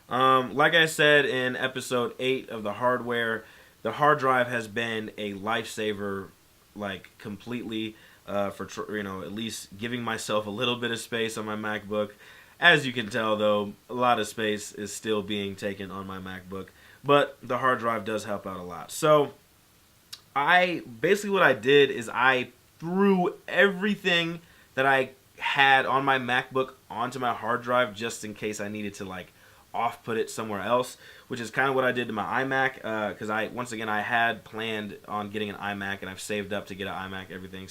Like I said in episode 8 of the hardware, the hard drive has been a lifesaver, like completely, for at least giving myself a little bit of space on my MacBook. As you can tell, though, a lot of space is still being taken on my MacBook, but the hard drive does help out a lot. So basically what I did is I threw everything that I had on my MacBook onto my hard drive just in case I needed to like off-put it somewhere else, which is kind of what I did to my iMac, because I had planned on getting an iMac, and I've saved up to get an iMac everything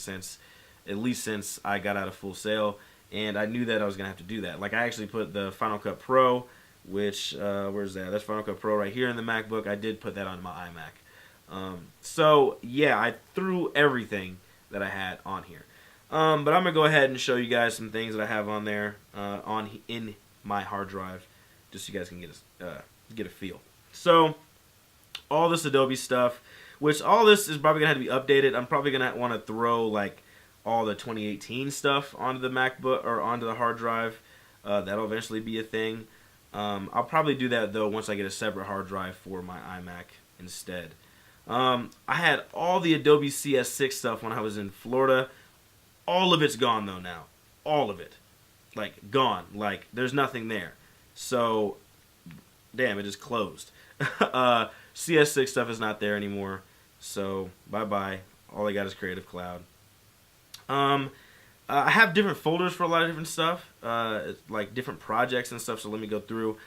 at least since I got out of Full Sail, and I knew that I was going to have to do that. Like, I actually put the Final Cut Pro, which, where's that? That's Final Cut Pro right here in the MacBook. I did put that on my iMac. So, yeah, I threw everything that I had on here. But I'm going to go ahead and show you guys some things that I have on there, in my hard drive, just so you guys can get a feel. So, all this Adobe stuff, which all this is probably going to have to be updated. I'm probably going to want to throw, like, all the 2018 stuff onto the MacBook, or onto the hard drive. That'll eventually be a thing. I'll probably do that, though, once I get a separate hard drive for my iMac instead. I had all the Adobe CS6 stuff when I was in Florida. All of it's gone, though, now. All of it. Like, gone. Like, there's nothing there. So, damn, it is closed. CS6 stuff is not there anymore. So, bye-bye. All I got is Creative Cloud. I have different folders for a lot of different stuff. Like, different projects and stuff, so let me go through.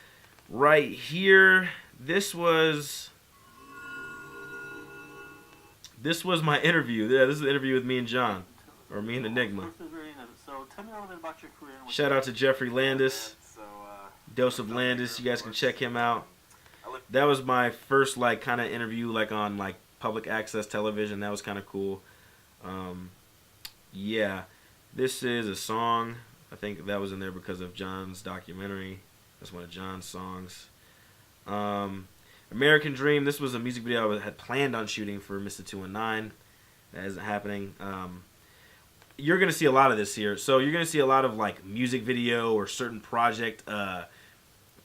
Right here, this was my interview. Yeah, this is an interview with me and John. Or me and Enigma. So tell me a little bit about your career. Shout out to Jeffrey Landis. Dose of Landis. You guys can check him out. That was my first like kind of interview like on like public access television. That was kind of cool. Yeah. This is a song. I think that was in there because of John's documentary. That's one of John's songs. American Dream. This was a music video I had planned on shooting for Mr. 219. That isn't happening. you're going to see a lot of this here. So you're going to see a lot of like music video or certain project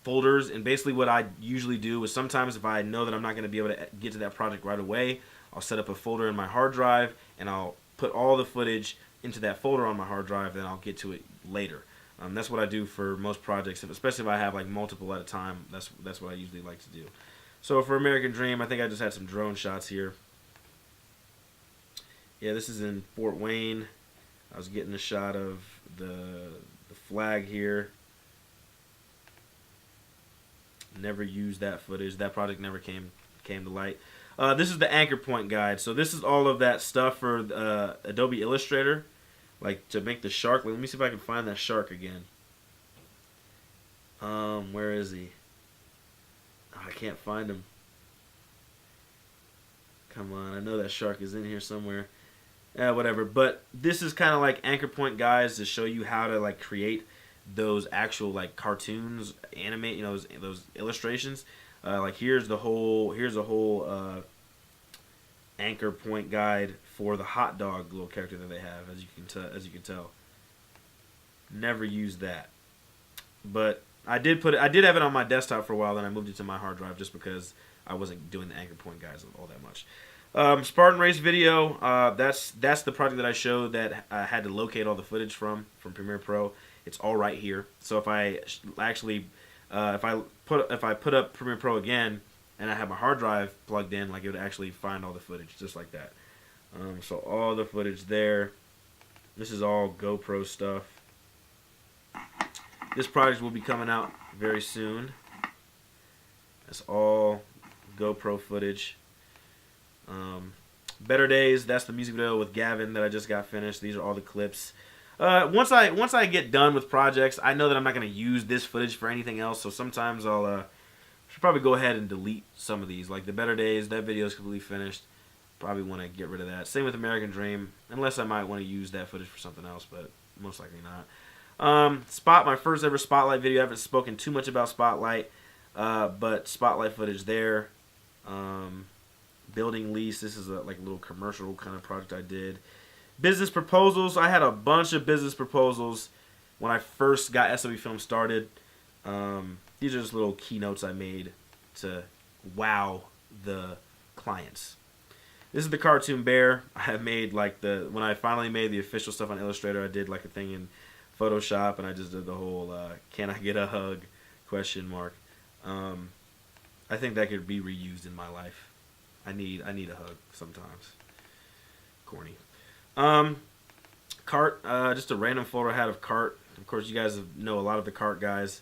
folders. And basically what I usually do is sometimes if I know that I'm not going to be able to get to that project right away, I'll set up a folder in my hard drive and I'll put all the footage into that folder on my hard drive, and I'll get to it later. That's what I do for most projects, especially if I have like multiple at a time. That's what I usually like to do. So for American Dream, I think I just had some drone shots here. Yeah, this is in Fort Wayne. I was getting a shot of the flag here. Never used that footage. That project never came to light. This is the anchor point guide. So this is all of that stuff for Adobe Illustrator, like to make the shark. Let me see if I can find that shark again. Where is he? Oh, I can't find him. Come on, I know that shark is in here somewhere. Whatever. But this is kind of like anchor point guides to show you how to like create those actual like cartoons, animate, you know, those illustrations. Like here's a whole anchor point guide for the hot dog little character that they have, as you can tell. Never used that, but I did have it on my desktop for a while. Then I moved it to my hard drive just because I wasn't doing the anchor point guides all that much. Spartan Race video. That's the project that I showed that I had to locate all the footage from Premiere Pro. It's all right here. So if I actually if I put up Premiere Pro again and I have my hard drive plugged in, like it would actually find all the footage just like that. So all the footage there. This is all GoPro stuff. This project will be coming out very soon. That's all GoPro footage. Better Days, that's the music video with Gavin that I just got finished. These are all the clips. Once I get done with projects, I know that I'm not going to use this footage for anything else, so sometimes I'll should probably go ahead and delete some of these. Like the Better Days, that video is completely finished. Probably want to get rid of that. Same with American Dream, unless I might want to use that footage for something else, but most likely not. My first ever Spotlight video. I haven't spoken too much about Spotlight, but Spotlight footage there. Building lease. This is a like little commercial kind of project I did. Business proposals. I had a bunch of business proposals when I first got SW Film started. These are just little keynotes I made to wow the clients. This is the cartoon bear. I have made like when I finally made the official stuff on Illustrator, I did like a thing in Photoshop, and I just did the whole "Can I get a hug?" question mark. I think that could be reused in my life. I need a hug sometimes. Corny. Cart. Just a random photo I had of Cart. Of course, you guys know a lot of the Cart guys.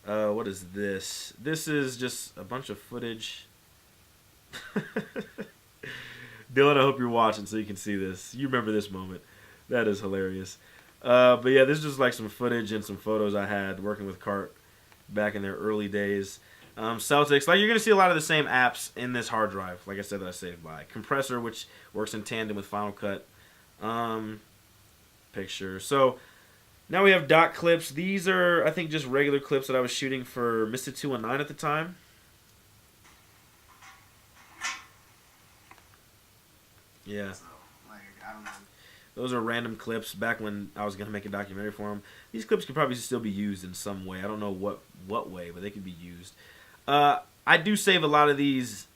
What is this? This is just a bunch of footage. Dylan, I hope you're watching so you can see this. You remember this moment. That is hilarious. But yeah, this is just like some footage and some photos I had working with Cart back in their early days. Celtics, like you're going to see a lot of the same apps in this hard drive, like I said, that I saved by. Compressor, which works in tandem with Final Cut. Picture. So now we have dot clips. These are, I think, just regular clips that I was shooting for Mr. 219 at the time. Yeah. So, like, I don't know. Those are random clips back when I was going to make a documentary for them. These clips could probably still be used in some way. I don't know what way, but they could be used. I do save a lot of these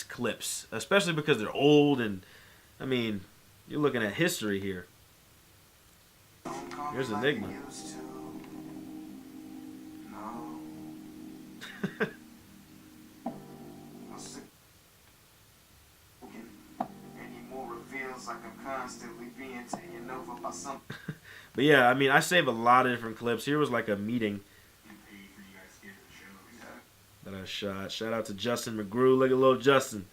clips, especially because they're old, and I mean, you're looking at history here. Here's Enigma. But yeah, I mean, I save a lot of different clips. Here was like a meeting that I shot. Shout out to Justin McGrew. Look at little Justin.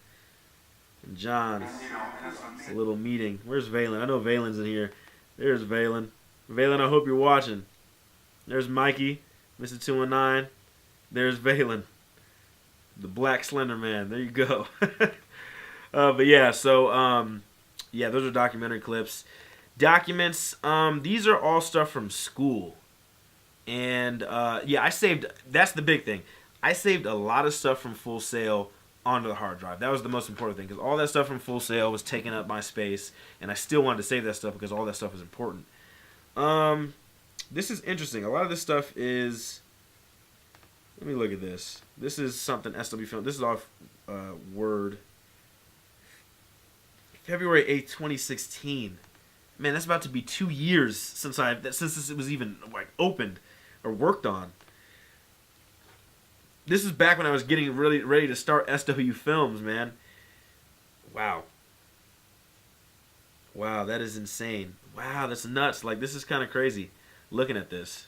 And John. It's a little meeting. Where's Valen? I know Valen's in here. There's Valen. Valen, I hope you're watching. There's Mikey, Mr. 219. There's Valen. The Black Slender Man. There you go. But yeah, so, yeah, those are documentary clips. Documents, these are all stuff from school. And, yeah, I saved, that's the big thing. I saved a lot of stuff from Full Sail onto the hard drive. That was the most important thing, because all that stuff from Full Sail was taking up my space, and I still wanted to save that stuff because all that stuff is important. This is interesting. A lot of this stuff is... Let me look at this. This is something SW Film. This is off Word. February 8th, 2016. Man, that's about to be 2 years since this was even like opened or worked on. This is back when I was getting really ready to start SW Films, man. Wow. Wow, that is insane. Wow, that's nuts. Like, this is kind of crazy looking at this.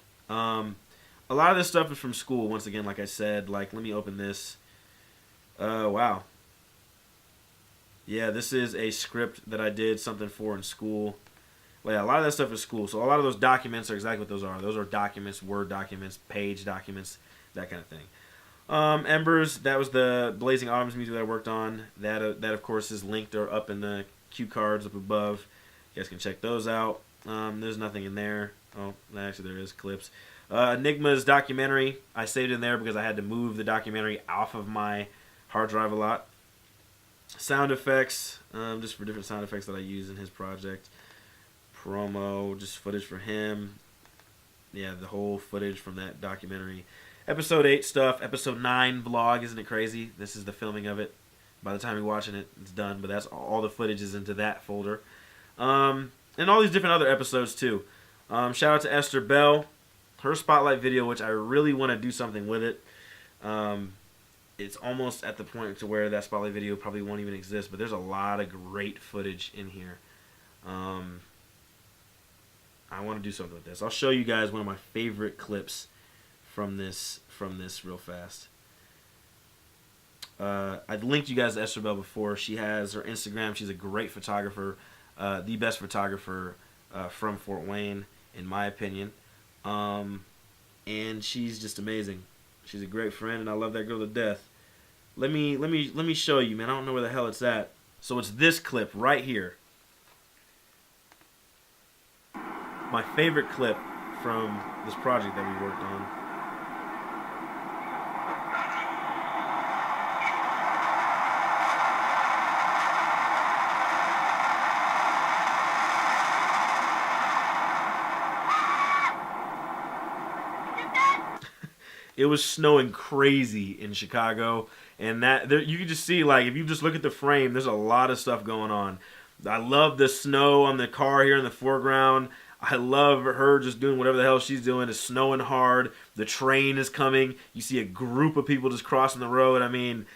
A lot of this stuff is from school, once again, like I said. Like, let me open this. Wow. Yeah, this is a script that I did something for in school. Well, yeah, a lot of that stuff is school. So a lot of those documents are exactly what those are. Those are documents, Word documents, page documents, that kind of thing. Embers, that was the Blazing Autumns music that I worked on. That of course is linked or up in the cue cards up above. You guys can check those out. There's nothing in there. Oh, actually there is clips. Enigma's documentary, I saved in there because I had to move the documentary off of my hard drive a lot. Sound effects, just for different sound effects that I use in his project. Promo, just footage for him. Yeah, the whole footage from that documentary. Episode 8 stuff. Episode 9 vlog. Isn't it crazy? This is the filming of it. By the time you're watching it, it's done. But that's all the footage is into that folder. And all these different other episodes too. Shout out to Esther Bell. Her spotlight video, which I really want to do something with it. It's almost at the point to where that spotlight video probably won't even exist. But there's a lot of great footage in here. I want to do something with this. I'll show you guys one of my favorite clips from this real fast. I've linked you guys to Esther Bell before. She has her Instagram. She's a great photographer, the best photographer from Fort Wayne, in my opinion. And she's just amazing. She's a great friend, and I love that girl to death. Let me show you, man. I don't know where the hell it's at. So it's this clip right here. My favorite clip from this project that we worked on. It was snowing crazy in Chicago, and you can just see, like, if you just look at the frame, there's a lot of stuff going on. I love the snow on the car here in the foreground. I love her just doing whatever the hell she's doing. It's snowing hard. The train is coming. You see a group of people just crossing the road. I mean,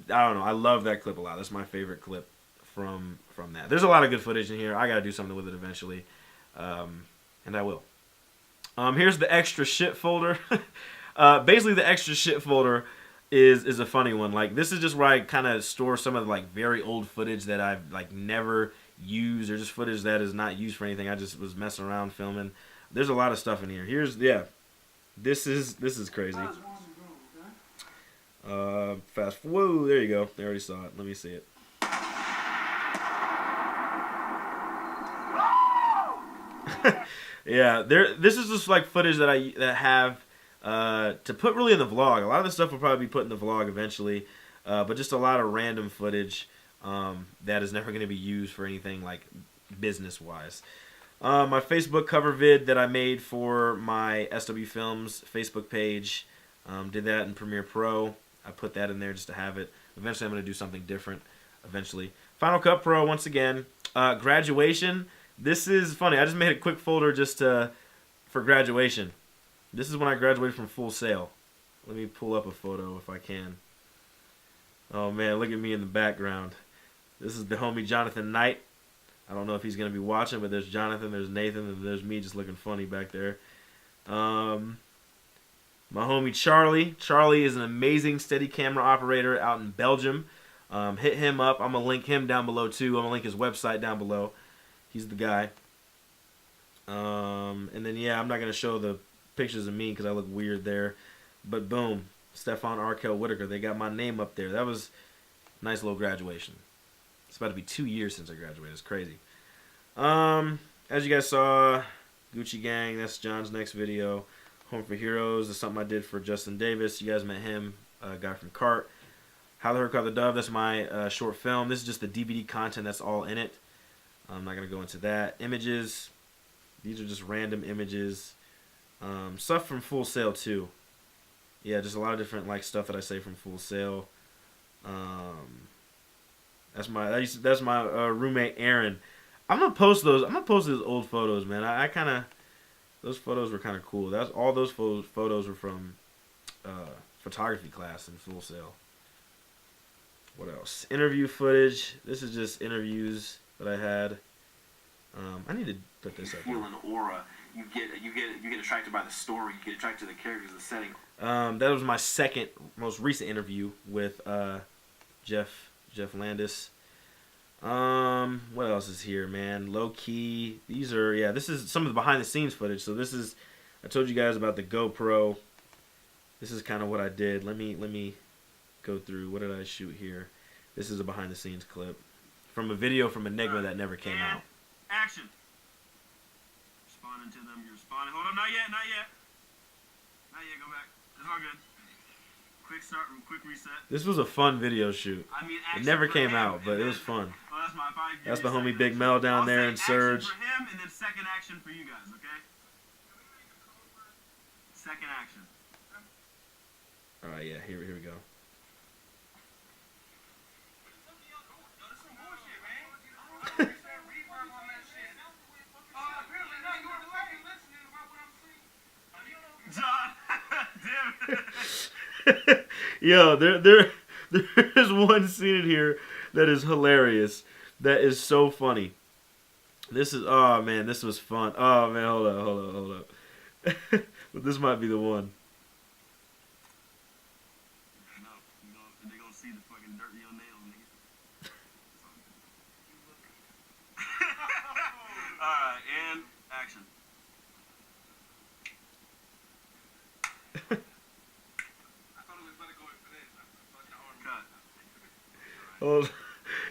I don't know. I love that clip a lot. That's my favorite clip from that. There's a lot of good footage in here. I got to do something with it eventually, and I will. Here's the extra shit folder. Basically, the extra shit folder is a funny one. Like, this is just where I kind of store some of the, like, very old footage that I've, like, never used, or just footage that is not used for anything. I just was messing around filming. There's a lot of stuff in here. This is crazy. Fast. Whoa, there you go. They already saw it. Let me see it. Yeah, this is just like footage that I have to put really in the vlog. A lot of the stuff will probably be put in the vlog eventually, but just a lot of random footage that is never going to be used for anything like business-wise. My Facebook cover vid that I made for my SW Films Facebook page, did that in Premiere Pro. I put that in there just to have it. Eventually I'm going to do something different eventually. Final Cut Pro, once again. Graduation. This is funny. I just made a quick folder just for graduation. This is when I graduated from Full Sail. Let me pull up a photo if I can. Oh man, look at me in the background. This is the homie Jonathan Knight. I don't know if he's going to be watching, but there's Jonathan, there's Nathan, and there's me just looking funny back there. My homie Charlie. Charlie is an amazing steady camera operator out in Belgium. Hit him up. I'm going to link him down below too. I'm going to link his website down below. He's the guy. And then, yeah, I'm not going to show the pictures of me because I look weird there. But boom, STEFON WHITAKER. They got my name up there. That was a nice little graduation. It's about to be 2 years since I graduated. It's crazy. As you guys saw, Gucci Gang, that's John's next video. Home for Heroes is something I did for Justin Davis. You guys met him, a guy from CART. How the Herd Caught the Dove. That's my short film. This is just the DVD content that's all in it. I'm not gonna go into that. Images. These are just random images. Stuff from Full Sail too. Yeah, just a lot of different like stuff that I say from Full Sail. That's my roommate Aaron. I'm gonna post those. I'm gonna post those old photos, man. I kind of, those photos were kind of cool. That's all those photos were from photography class in Full Sail. What else? Interview footage. This is just interviews that I had. I need to put this up. Feel an aura. You get attracted by the story. You get attracted to the characters, the setting. That was my second most recent interview with Jeff Landis. What else is here, man? Low key. These are, yeah, this is some of the behind the scenes footage. So this is, I told you guys about the GoPro. This is kind of what I did. Let me go through. What did I shoot here? This is a behind the scenes clip from a video from Enigma that never came out. Action. Responding to them. You're responding. Hold on. Not yet. Not yet. Not yet. Go back. It's all good. Quick start. Quick reset. This was a fun video shoot. I mean, it never came out, but it was fun. Oh, that's the homie Big Mel down there and Surge. For him, and then second action for you guys. Okay. Second action. All right. Yeah. Here we go. Yo, there is one scene in here that is hilarious. That is so funny. This is, oh man, this was fun. Oh man, hold up. But this might be the one. No, they're gonna see the fucking dirt in your nails, nigga. Alright, and action.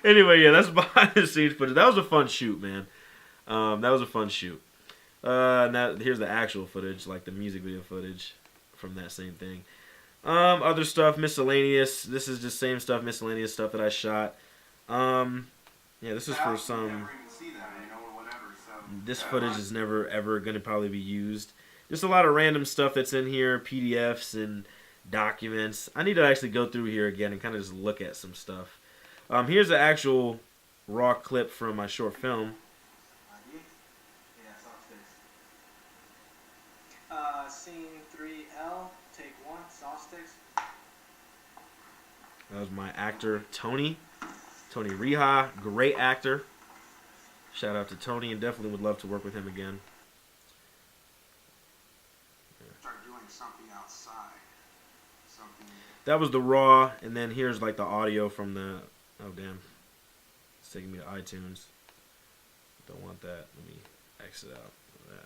Anyway, yeah, that's behind the scenes footage. That was a fun shoot, man. That was a fun shoot. Now here's the actual footage, like the music video footage from that same thing. Other stuff, miscellaneous. This is just same stuff, miscellaneous stuff that I shot. Yeah, this is for some. This footage is never ever gonna probably be used. Just a lot of random stuff that's in here, PDFs and documents. I need to actually go through here again and kind of just look at some stuff. Here's the actual raw clip from my short film. Scene 3L, take 1, saw sticks. That was my actor, Tony Rija, great actor. Shout out to Tony, and definitely would love to work with him again. Start doing something outside. That was the raw, and then here's like the audio from the, oh damn, it's taking me to iTunes. Don't want that. Let me exit out of that.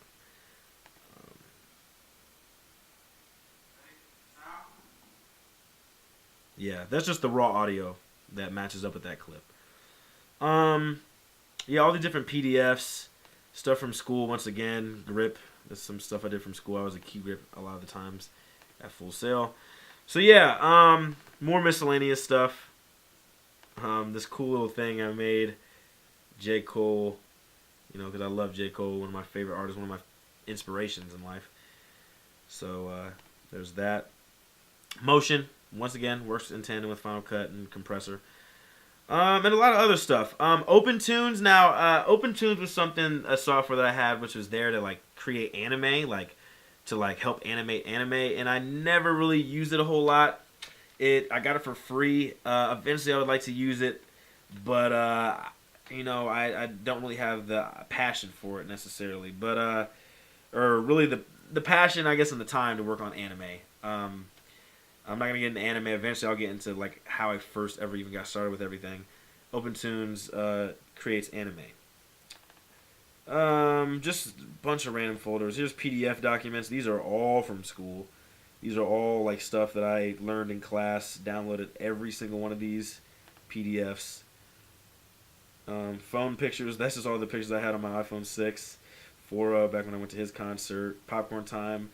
Yeah, that's just the raw audio that matches up with that clip. Yeah, all the different PDFs, stuff from school. Once again, grip. That's some stuff I did from school. I was a key grip a lot of the times at Full Sail. So yeah, more miscellaneous stuff. This cool little thing I made. J. Cole, you know, because I love J. Cole, one of my favorite artists, one of my inspirations in life. So there's that. Motion, once again, works in tandem with Final Cut and Compressor. And a lot of other stuff. OpenTunes. Now, OpenTunes was a software that I had, which was there to like create anime, to help animate anime, and I never really used it a whole lot. I got it for free. Eventually, I would like to use it, but you know, I don't really have the passion for it necessarily. But or really the passion, I guess, and the time to work on anime. I'm not gonna get into anime. Eventually, I'll get into like how I first ever even got started with everything. OpenTunes creates anime. Just a bunch of random folders. Here's PDF documents. These are all from school. These are all like stuff that I learned in class. Downloaded every single one of these PDFs. Phone pictures. That's just all the pictures I had on my iPhone 6. Fora back when I went to his concert. Popcorn Time.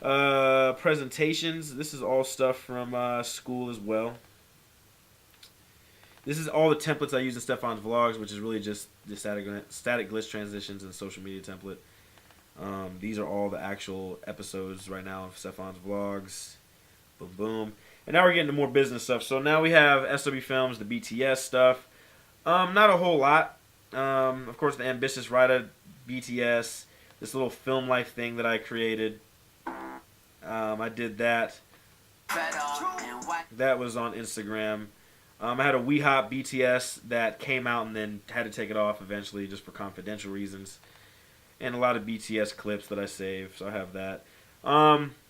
Presentations. This is all stuff from school as well. This is all the templates I use in Stefon's vlogs, which is really just the static glitch transitions and social media template. These are all the actual episodes right now of Stefon's vlogs. Boom, boom. And now we're getting to more business stuff. So now we have SW Films, the BTS stuff. Not a whole lot. Of course, the Ambitious Writer, BTS, this little film life thing that I created. I did that. That was on Instagram. I had a WeHop BTS that came out and then had to take it off eventually just for confidential reasons. And a lot of BTS clips that I saved, so I have that.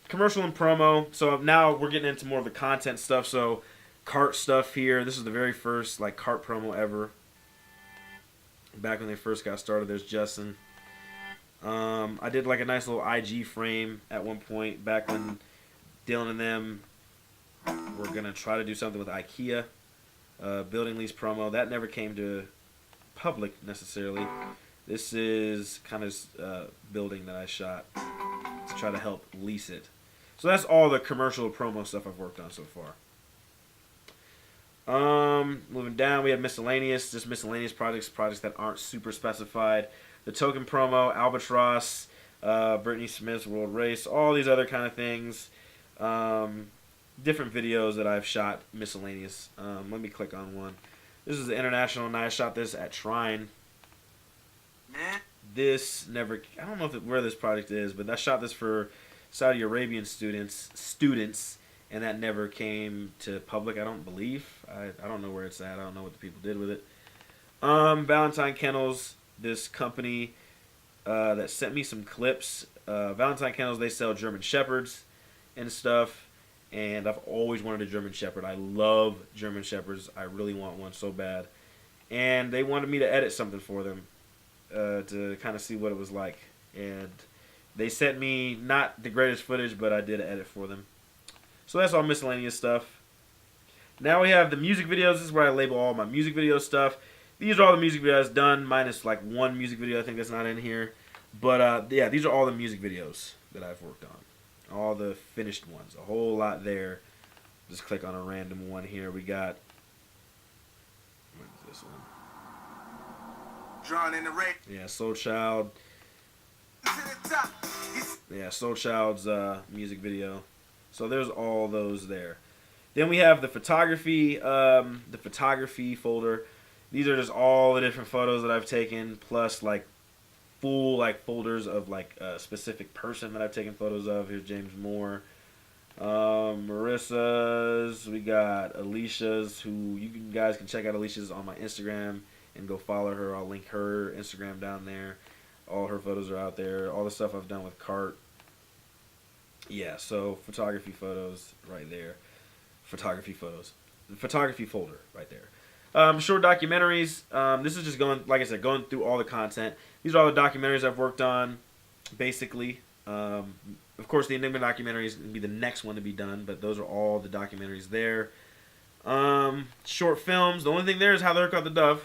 Commercial and promo. So now we're getting into more of the content stuff. So cart stuff here. This is the very first like cart promo ever. Back when they first got started, there's Justin. I did like a nice little IG frame at one point back when Dylan and them were gonna try to do something with IKEA. Building lease promo that never came to public necessarily. This is kind of building that I shot to try to help lease it. So that's all the commercial promo stuff I've worked on so far. Moving down, we have miscellaneous, just miscellaneous projects that aren't super specified. The token promo, Albatross, Brittany Smith's World Race, all these other kind of things. Different videos that I've shot miscellaneous. Let me click on one. This is the international, and I shot this at Shrine. This never, I don't know where this project is, but I shot this for Saudi Arabian students, and that never came to public, I don't believe. I don't know where it's at. I don't know what the people did with it. Valentine Kennels, this company that sent me some clips. Valentine Kennels, they sell German Shepherds and stuff. And I've always wanted a German Shepherd. I love German Shepherds. I really want one so bad. And they wanted me to edit something for them to kind of see what it was like. And they sent me not the greatest footage, but I did an edit for them. So that's all miscellaneous stuff. Now we have the music videos. This is where I label all my music video stuff. These are all the music videos done, minus like one music video I think that's not in here. But yeah, these are all the music videos that I've worked on. All the finished ones. A whole lot there. Just click on a random one here. We got... What is this one? Drawn in the rain. Yeah, Soul Child. Yeah, Soul Child's music video. So there's all those there. Then we have the photography folder. These are just all the different photos that I've taken, plus like full like folders of like a specific person that I've taken photos of. Here's James Moore, Marissa's. We got Alicia's, who you guys can check out. Alicia's on my Instagram and go follow her. I'll link her Instagram down there. All her photos are out there. All the stuff I've done with Cart. Yeah, so photography photos right there. Photography photos. The photography folder right there. Short documentaries. This is just going, like I said, going through all the content. These are all the documentaries I've worked on, basically. Of course, the Enigma documentary is going to be the next one to be done, but those are all the documentaries there. Short films. The only thing there is How to Hook Up the Dove.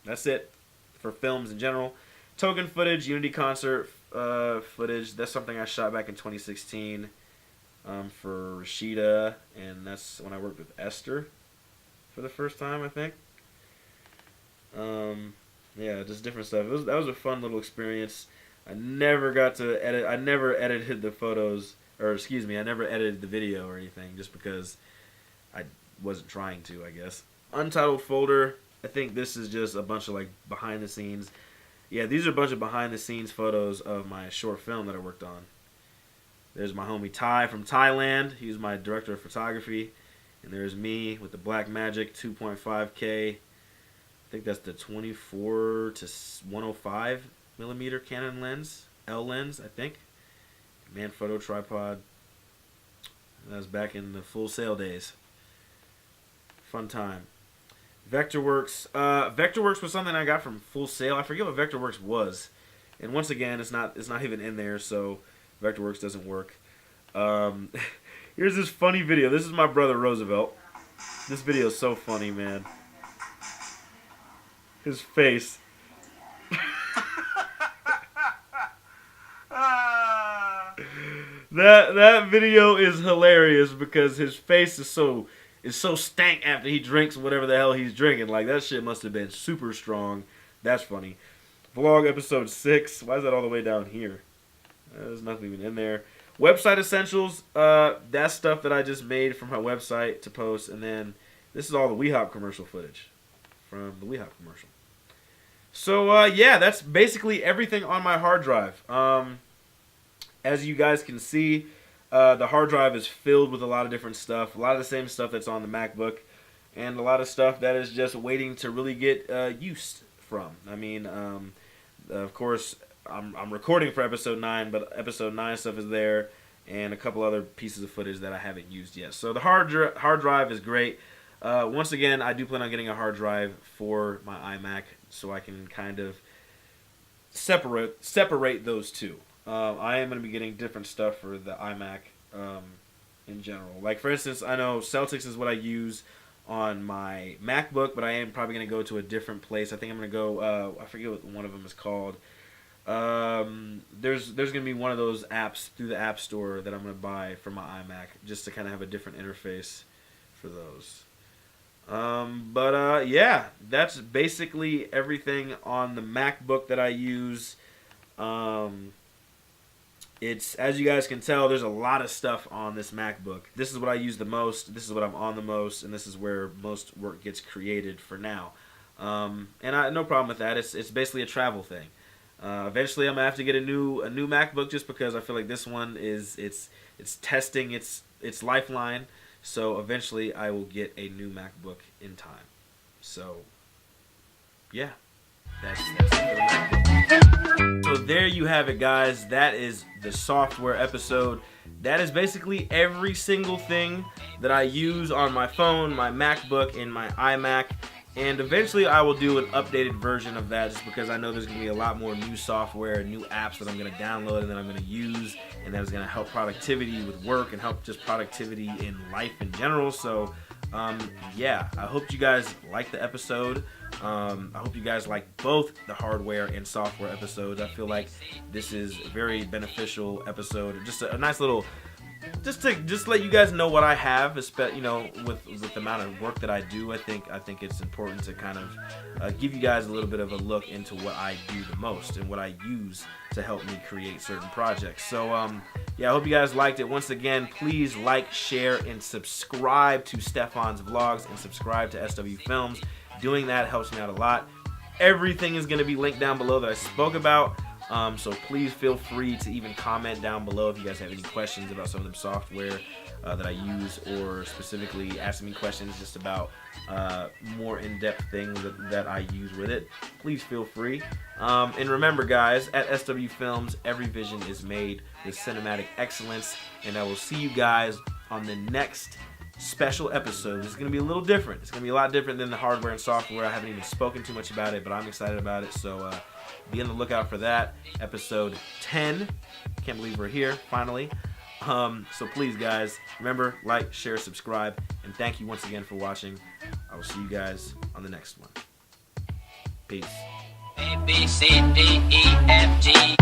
That's it for films in general. Token footage, Unity concert footage. That's something I shot back in 2016 for Rashida, and that's when I worked with Esther for the first time, I think. Yeah, just different stuff. That was a fun little experience. I never got to edit. I never edited the photos, or excuse me, I never edited the video or anything, just because I wasn't trying to, I guess. Untitled folder. I think this is just a bunch of like behind the scenes. Yeah, these are a bunch of behind the scenes photos of my short film that I worked on. There's my homie Ty from Thailand. He's my director of photography. And there's me with the Blackmagic 2.5K. I think that's the 24 to 105 millimeter Canon lens. L lens, I think. Manfrotto tripod. That was back in the Full Sail days. Fun time. Vectorworks. Vectorworks was something I got from Full Sail. I forget what Vectorworks was. And once again, it's not even in there, so Vectorworks doesn't work. Here's this funny video. This is my brother Roosevelt. This video is so funny, man. His face. That video is hilarious because his face is so is so stank after he drinks whatever the hell he's drinking. Like, that shit must have been super strong. That's funny. Vlog episode 6. Why is that all the way down here? There's nothing even in there. Website essentials. That's stuff that I just made from my website to post. And then this is all the WeHop commercial footage from the WeHop commercial. So, yeah, that's basically everything on my hard drive. As you guys can see, the hard drive is filled with a lot of different stuff. A lot of the same stuff that's on the MacBook. And a lot of stuff that is just waiting to really get used from. I mean, of course, I'm recording for episode 9, but episode 9 stuff is there. And a couple other pieces of footage that I haven't used yet. So the hard drive is great. Once again, I do plan on getting a hard drive for my iMac so I can kind of separate those two. I am going to be getting different stuff for the iMac in general. Like, for instance, I know Celtics is what I use on my MacBook, but I am probably going to go to a different place. I think I'm going to go, I forget what one of them is called. There's going to be one of those apps through the App Store that I'm going to buy for my iMac just to kind of have a different interface for those. Yeah, that's basically everything on the MacBook that I use. It's, as you guys can tell, there's a lot of stuff on this MacBook. This is what I use the most, this is what I'm on the most, and this is where most work gets created for now. And I no problem with that. It's basically a travel thing. Eventually, I'm gonna have to get a new MacBook just because I feel like this one is it's testing its lifeline. So eventually, I will get a new MacBook in time. So yeah, that's it for the MacBook. So there you have it, guys. That is the software episode. That is basically every single thing that I use on my phone, my MacBook, and my iMac. And eventually I will do an updated version of that just because I know there's going to be a lot more new software and new apps that I'm going to download and that I'm going to use, and that is going to help productivity with work and help just productivity in life in general. So yeah, I hope you guys liked the episode. I hope you guys like both the hardware and software episodes. I feel like this is a very beneficial episode. Just a nice little, just to let you guys know what I have, you know, with the amount of work that I do. I think it's important to kind of give you guys a little bit of a look into what I do the most and what I use to help me create certain projects. So yeah, I hope you guys liked it. Once again, please like, share, and subscribe to Stefon's Vlogs and subscribe to SW Films. Doing that helps me out a lot. Everything is going to be linked down below that I spoke about. So please feel free to even comment down below if you guys have any questions about some of the software that I use, or specifically ask me questions just about more in-depth things that I use with it. Please feel free. And remember, guys, at SW Films, every vision is made with cinematic excellence. And I will see you guys on the next special episode. It's going to be a little different. It's going to be a lot different than the hardware and software. I haven't even spoken too much about it, but I'm excited about it. So be on the lookout for that. Episode 10. Can't believe we're here, finally. So please, guys, remember, like, share, subscribe, and thank you once again for watching. I will see you guys on the next one. Peace. A, B, C, D, E, F, G.